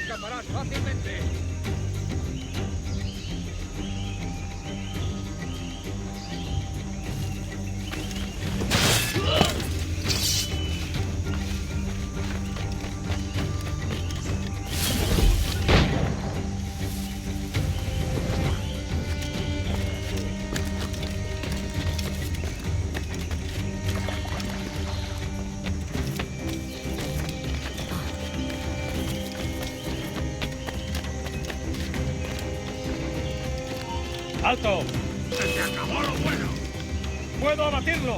escaparás fácilmente. ¡Alto! ¡Se te acabó lo bueno! ¡Puedo abatirlo!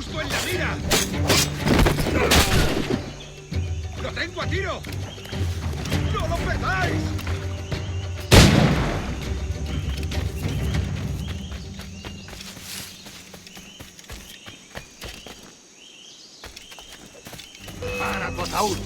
¡Justo en la mira! ¡Lo tengo a tiro! ¡No lo perdáis! ¡Para, Botaúl!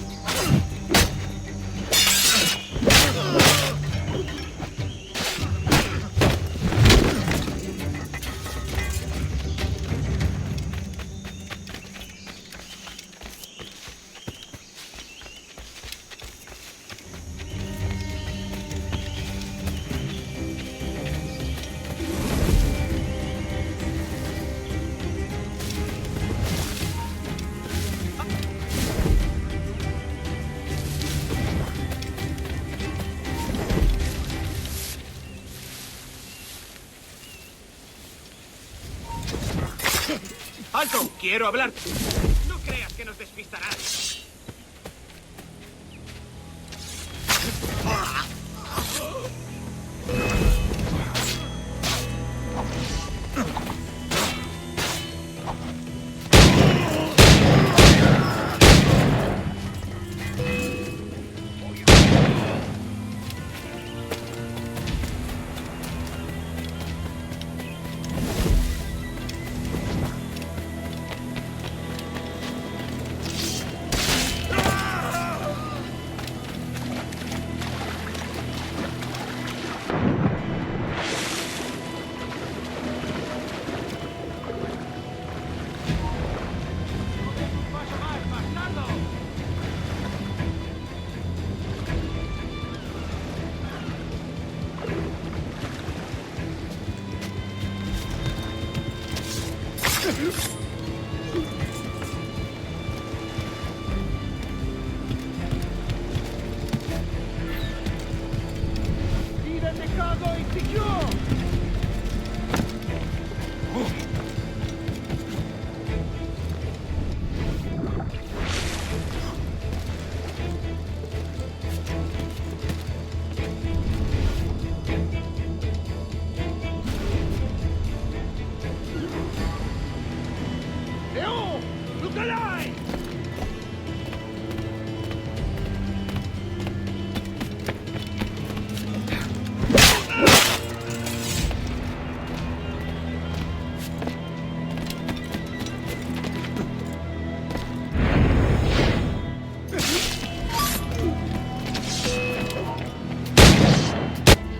¡Alto! ¡Quiero hablar! No creas que nos despistarás.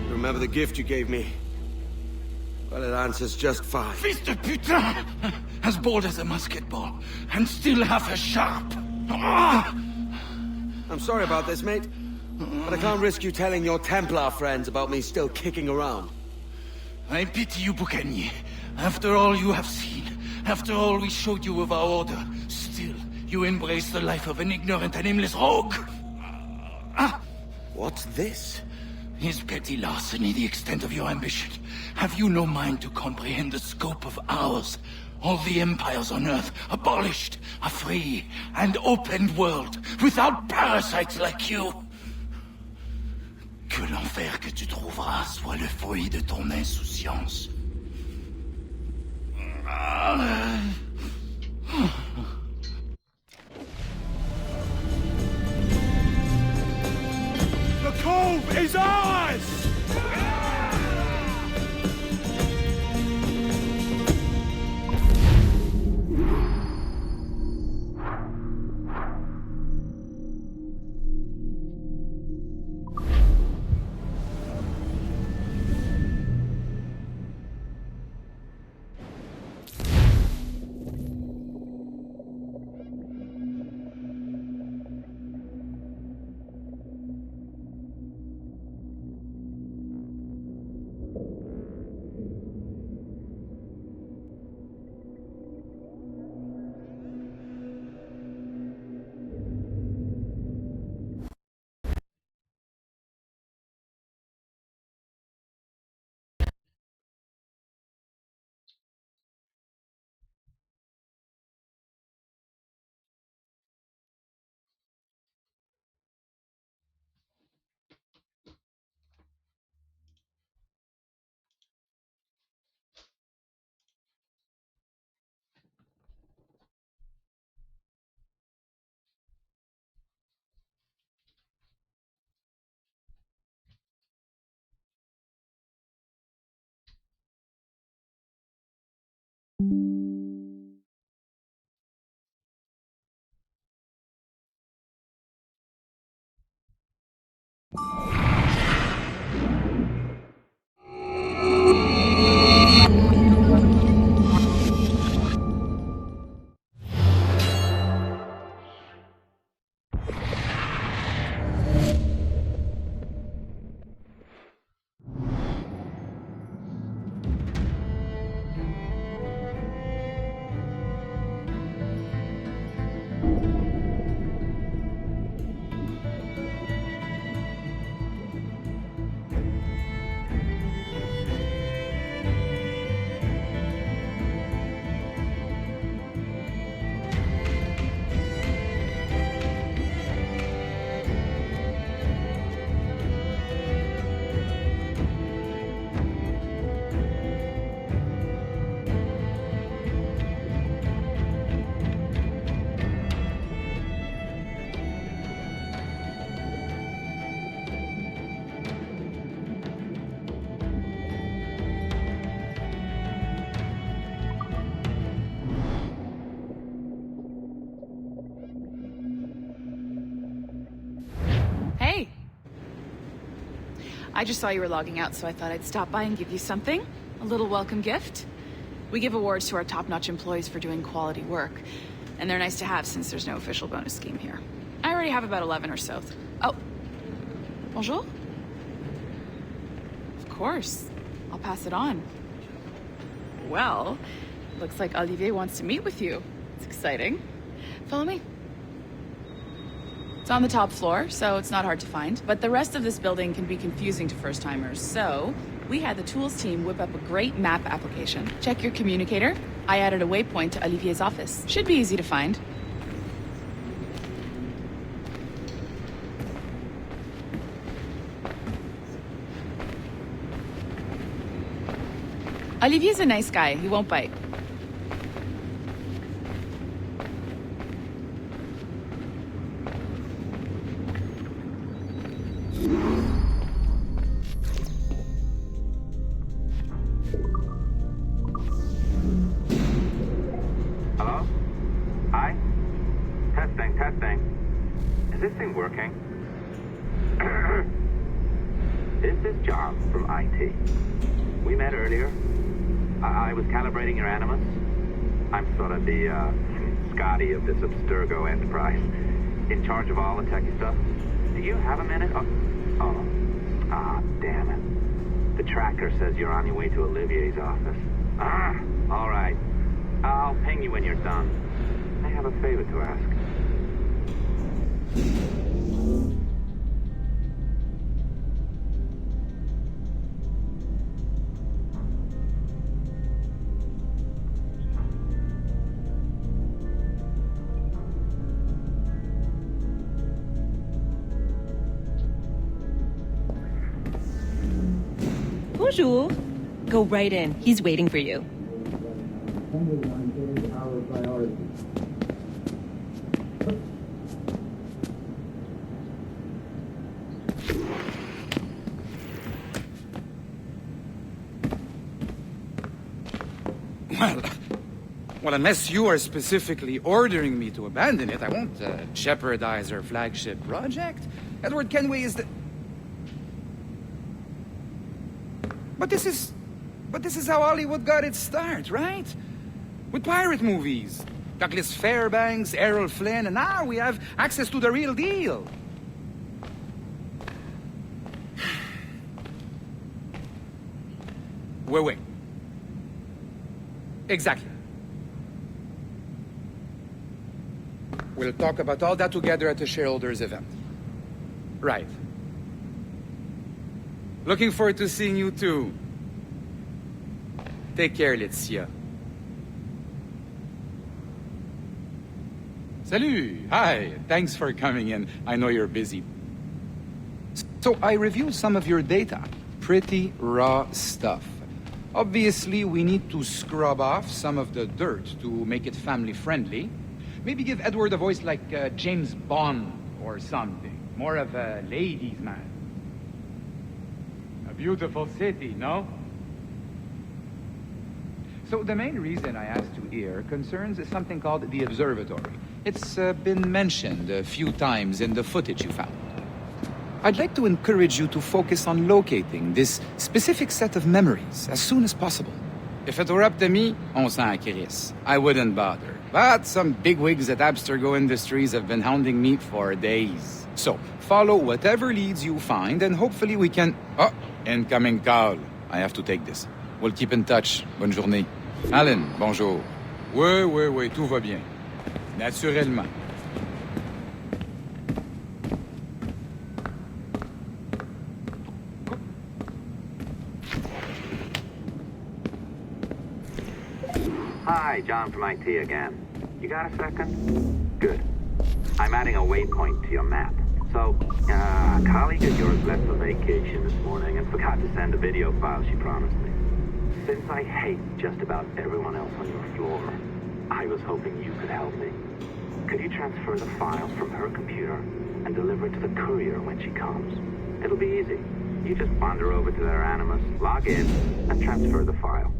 Remember the gift you gave me? Well, it answers just fine. Fils de putain! As bold as a musket ball, and still half as sharp. Ah! I'm sorry about this, mate. But I can't risk you telling your Templar friends about me still kicking around. I pity you, Boucanier. After all you have seen, after all we showed you of our order, still you embrace the life of an ignorant and aimless rogue. Ah! What's this? Is petty larceny the extent of your ambition? Have you no mind to comprehend the scope of ours? All the empires on Earth abolished, a free and open world, without parasites like you. Que l'enfer que tu trouveras soit le fruit de ton insouciance. The cove is ours! I just saw you were logging out, so I thought I'd stop by and give you something. A little welcome gift. We give awards to our top-notch employees for doing quality work, and they're nice to have since there's no official bonus scheme here. I already have about 11 or so. Oh. Bonjour? Of course. I'll pass it on. Well, looks like Olivier wants to meet with you. It's exciting. Follow me. It's on the top floor, so it's not hard to find, but the rest of this building can be confusing to first-timers, so we had the tools team whip up a great map application. Check your communicator. I added a waypoint to Olivier's office. Should be easy to find. Olivier's a nice guy. He won't bite. Hello? Hi? Testing. Is this thing working? This is John from IT. We met earlier. I was calibrating your Animus. I'm sort of the, Scotty of this Abstergo enterprise. In charge of all the techie stuff. Do you have a minute? Damn it. The tracker says you're on your way to Olivier's office. All right. I'll ping you when you're done. I have a favor to ask. Bonjour. Go right in. He's waiting for you. Well, unless you are specifically ordering me to abandon it, I won't jeopardize our flagship project. Edward Kenway is the... But this is how Hollywood got its start, right? With pirate movies. Douglas Fairbanks, Errol Flynn, and now we have access to the real deal. Wait. Exactly. We'll talk about all that together at the shareholders event. Right. Looking forward to seeing you too. Take care, Laetitia. Salut! Hi! Thanks for coming in. I know you're busy. So I reviewed some of your data. Pretty raw stuff. Obviously, we need to scrub off some of the dirt to make it family-friendly. Maybe give Edward a voice like James Bond or something. More of a ladies' man. A beautiful city, no? So the main reason I asked you here concerns something called the observatory. It's been mentioned a few times in the footage you found. I'd like to encourage you to focus on locating this specific set of memories as soon as possible. If it were up to me, on s'en crisse. I wouldn't bother. But some bigwigs at Abstergo Industries have been hounding me for days. So, follow whatever leads you find and hopefully we can... Oh, incoming call. I have to take this. We'll keep in touch. Bonne journée. Alan, bonjour. Oui, tout va bien. Naturellement. Hi, John from IT again. You got a second? Good. I'm adding a waypoint to your map. So, a colleague of yours left for vacation this morning and forgot to send a video file she promised me. Since I hate just about everyone else on your floor, I was hoping you could help me. Could you transfer the file from her computer and deliver it to the courier when she comes? It'll be easy. You just wander over to their Animus, log in, and transfer the file.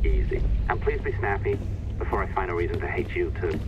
Easy. And please be snappy before I find a reason to hate you too.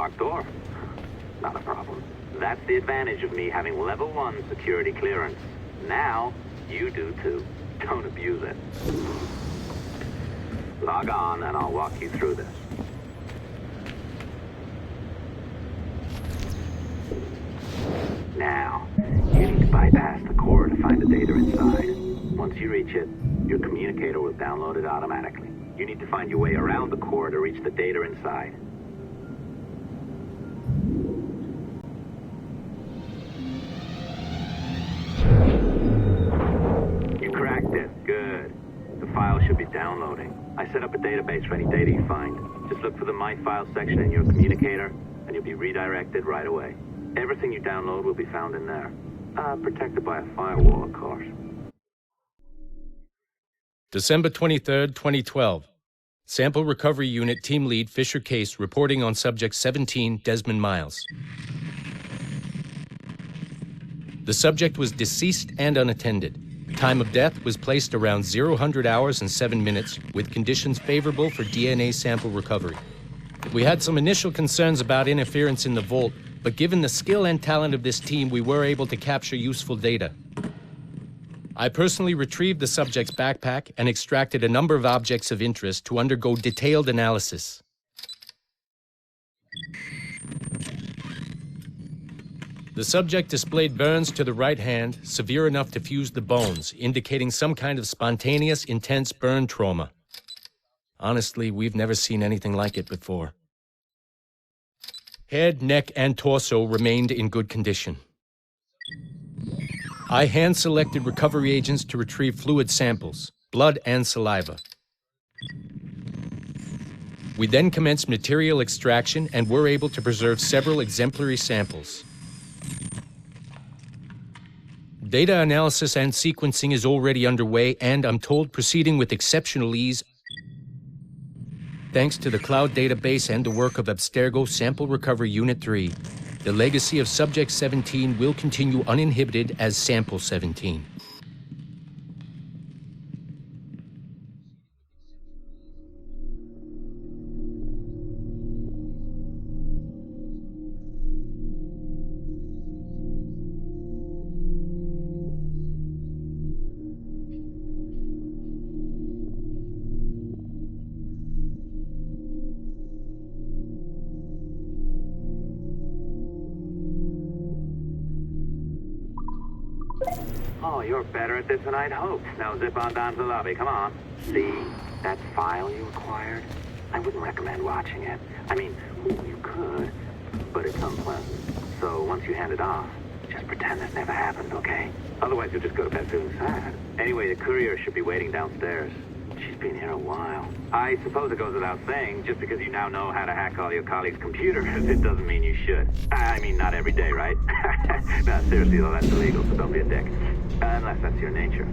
locked door. Not a problem. That's the advantage of me having level 1 security clearance. Now, you do too. Don't abuse it. Log on and I'll walk you through this. Now, you need to bypass the core to find the data inside. Once you reach it, your communicator will download it automatically. You need to find your way around the core to reach the data inside. You cracked it. Good. The file should be downloading. I set up a database for any data you find. Just look for the My Files section in your communicator, and you'll be redirected right away. Everything you download will be found in there. Protected by a firewall, of course. December 23rd, 2012. Sample Recovery Unit Team Lead Fisher Case reporting on Subject 17, Desmond Miles. The subject was deceased and unattended. Time of death was placed around 00 hours and 7 minutes, with conditions favorable for DNA sample recovery. We had some initial concerns about interference in the vault, but given the skill and talent of this team, we were able to capture useful data. I personally retrieved the subject's backpack and extracted a number of objects of interest to undergo detailed analysis. The subject displayed burns to the right hand, severe enough to fuse the bones, indicating some kind of spontaneous, intense burn trauma. Honestly, we've never seen anything like it before. Head, neck, and torso remained in good condition. I hand-selected recovery agents to retrieve fluid samples, blood and saliva. We then commenced material extraction and were able to preserve several exemplary samples. Data analysis and sequencing is already underway and, I'm told, proceeding with exceptional ease thanks to the cloud database and the work of Abstergo Sample Recovery Unit 3. The legacy of Subject 17 will continue uninhibited as Sample 17. Oh, you're better at this than I'd hoped. Now zip on down to the lobby. Come on. See that file you acquired? I wouldn't recommend watching it. I mean, you could, but it's unpleasant. So once you hand it off, just pretend this never happened, okay? Otherwise, you'll just go to bed feeling sad. Anyway, the courier should be waiting downstairs. She's been here a while. I suppose it goes without saying, just because you now know how to hack all your colleagues' computers, it doesn't mean you should. I mean, not every day, right? No, seriously, though, that's illegal, so don't be a dick. Unless that's your nature.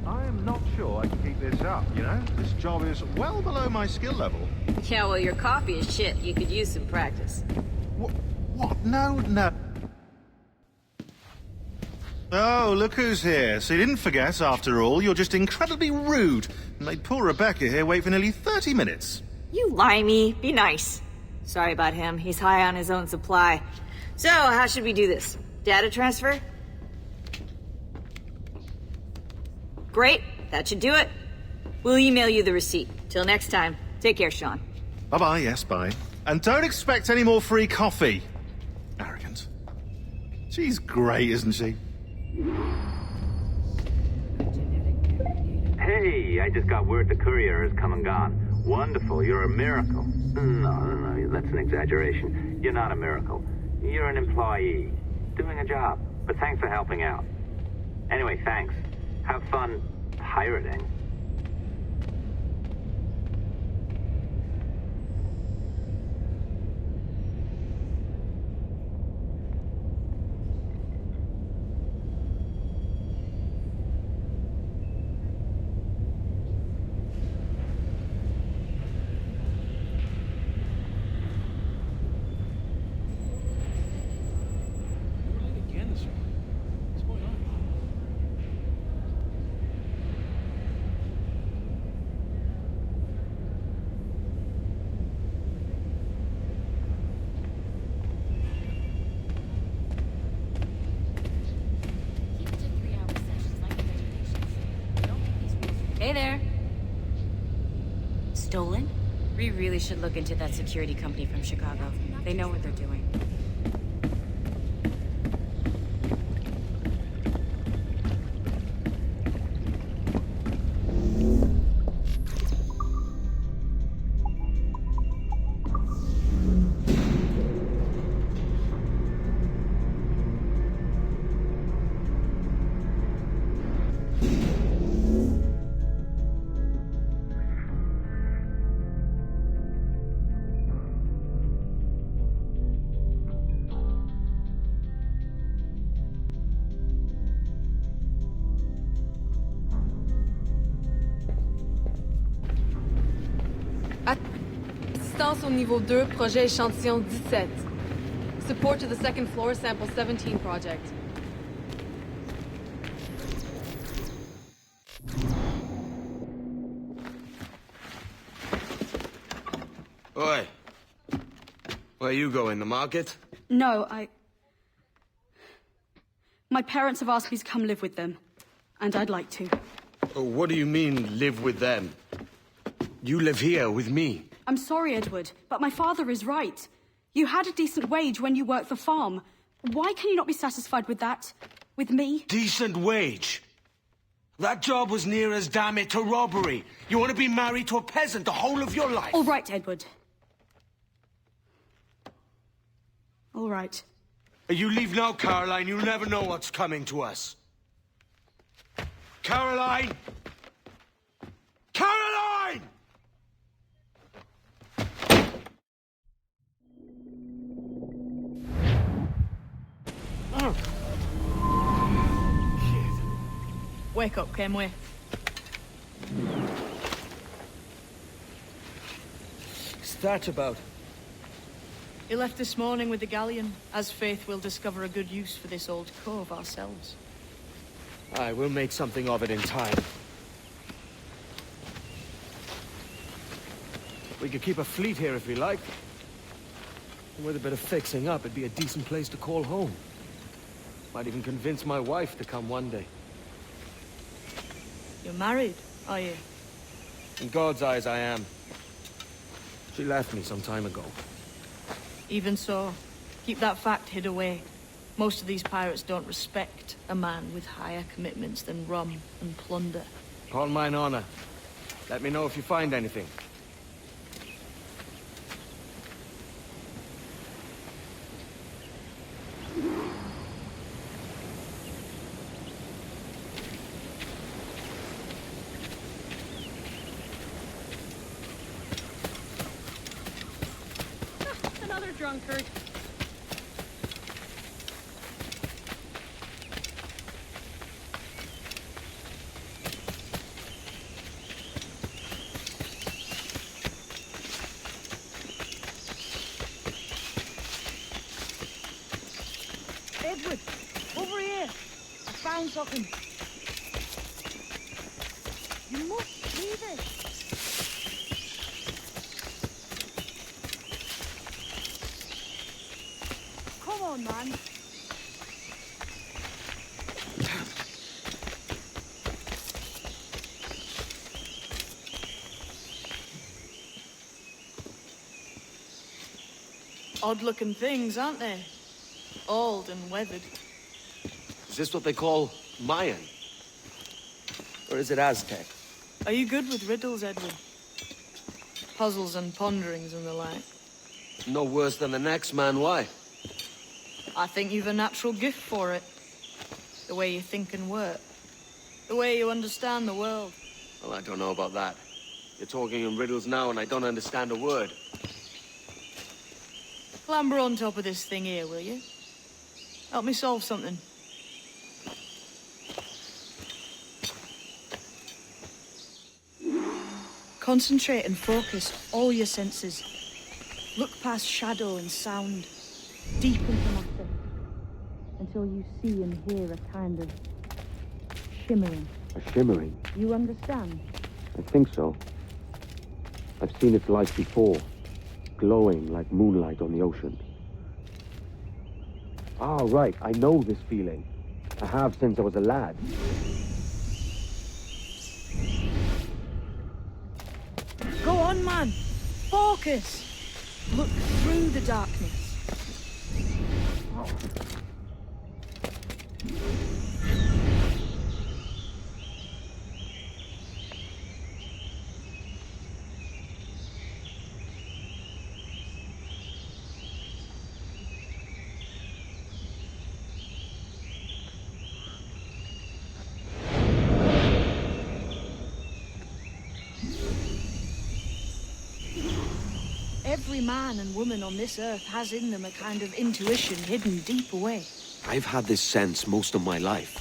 I am not sure I can keep this up, you know? This job is well below my skill level. Yeah, well, your coffee is shit. You could use some practice. What? No. Oh, look who's here. So you didn't forget, after all. You're just incredibly rude. And made poor Rebecca here wait for nearly 30 minutes. You limey. Be nice. Sorry about him. He's high on his own supply. So, how should we do this? Data transfer? Great. That should do it. We'll email you the receipt. Till next time. Take care, Sean. Bye-bye, yes, bye. And don't expect any more free coffee. Arrogant. She's great, isn't she? Hey, I just got word the courier has come and gone. Wonderful, you're a miracle. No, that's an exaggeration. You're not a miracle. You're an employee, doing a job. But thanks for helping out. Anyway, thanks. Have fun pirating. Hey there. Stolen? We really should look into that security company from Chicago. They know what they're doing. Assistance au niveau 2, projet échantillon 17. Support to the second floor, sample 17 project. Oi. Where you going, the market? No, my parents have asked me to come live with them, and I'd like to. Oh, what do you mean, live with them? You live here with me. I'm sorry, Edward, but my father is right. You had a decent wage when you worked the farm. Why can you not be satisfied with that? With me? Decent wage? That job was near as damn it to robbery. You want to be married to a peasant the whole of your life? All right, Edward. All right. You leave now, Caroline. You'll never know what's coming to us. Caroline! Caroline! Wake up, Kenway. What's that about? He left this morning with the galleon, as faith we'll discover a good use for this old cove ourselves. Aye, we'll make something of it in time. We could keep a fleet here if we liked. And with a bit of fixing up, it'd be a decent place to call home. Might even convince my wife to come one day. You're married, are you? In God's eyes, I am. She left me some time ago. Even so, keep that fact hid away. Most of these pirates don't respect a man with higher commitments than rum and plunder. On mine honor. Let me know if you find anything. Another drunkard. Edward, over here. I found something. You must see this. Come on, man. Odd-looking things, aren't they? Old and weathered. Is this what they call Mayan? Or is it Aztec? Are you good with riddles, Edward? Puzzles and ponderings and the like. No worse than the next man, why? I think you've a natural gift for it. The way you think and work. The way you understand the world. Well, I don't know about that. You're talking in riddles now and I don't understand a word. Clamber on top of this thing here, will you? Help me solve something. Concentrate and focus all your senses. Look past shadow and sound, deep into matter, until you see and hear a kind of shimmering. A shimmering? You understand? I think so. I've seen its light before, glowing like moonlight on the ocean. Ah, right, I know this feeling. I have since I was a lad. on, man. Focus. Look through the darkness. Every man and woman on this earth has in them a kind of intuition hidden deep away. I've had this sense most of my life.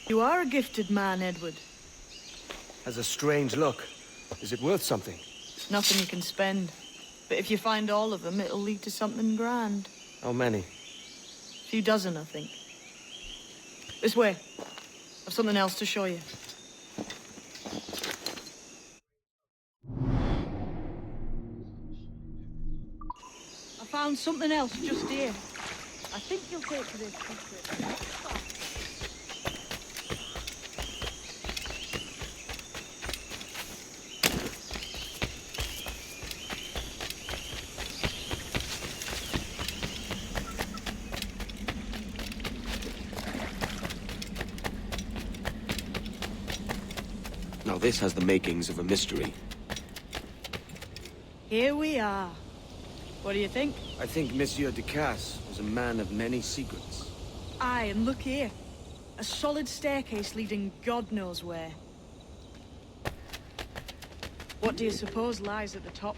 You are a gifted man, Edward. Has a strange look. Is it worth something? Nothing you can spend. But if you find all of them, it'll lead to something grand. How many? A few dozen, I think. This way. I've something else to show you. I found something else just here. I think you'll take to this secret. Now this has the makings of a mystery. Here we are. What do you think? I think Monsieur Ducasse was a man of many secrets. Aye, and look here. A solid staircase leading God knows where. What do you suppose lies at the top?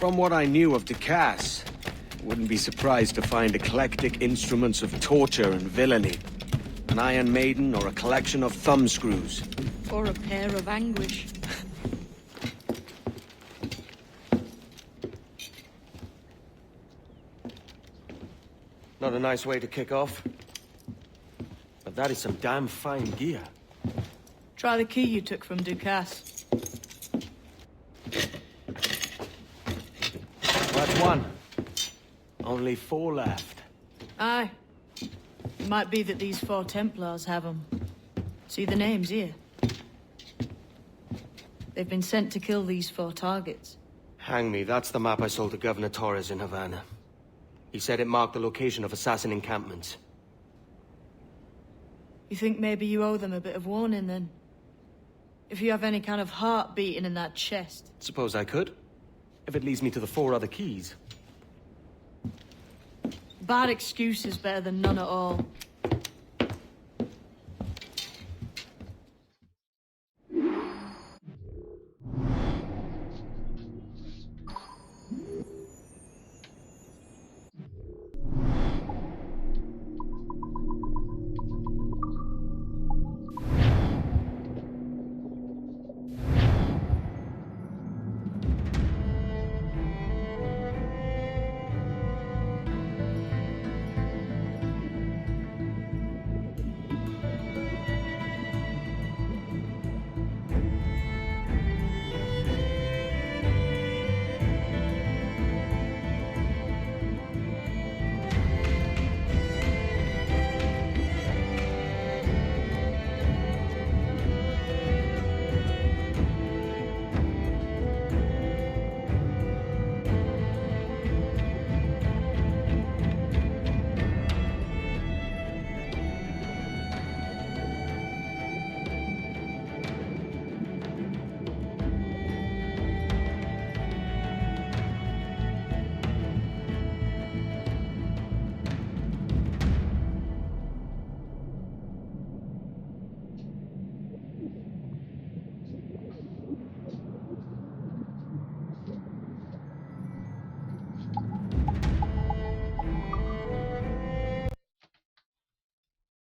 From what I knew of Ducasse, wouldn't be surprised to find eclectic instruments of torture and villainy. An Iron Maiden or a collection of thumbscrews. Or a pair of anguish. Not a nice way to kick off. But that is some damn fine gear. Try the key you took from Ducasse. That's one. Only 4 left. Aye. It might be that these 4 Templars have them. See the names here? They've been sent to kill these 4 targets. Hang me, that's the map I sold to Governor Torres in Havana. He said it marked the location of assassin encampments. You think maybe you owe them a bit of warning, then? If you have any kind of heart beating in that chest. Suppose I could. If it leads me to the 4 other keys. Bad excuse is better than none at all.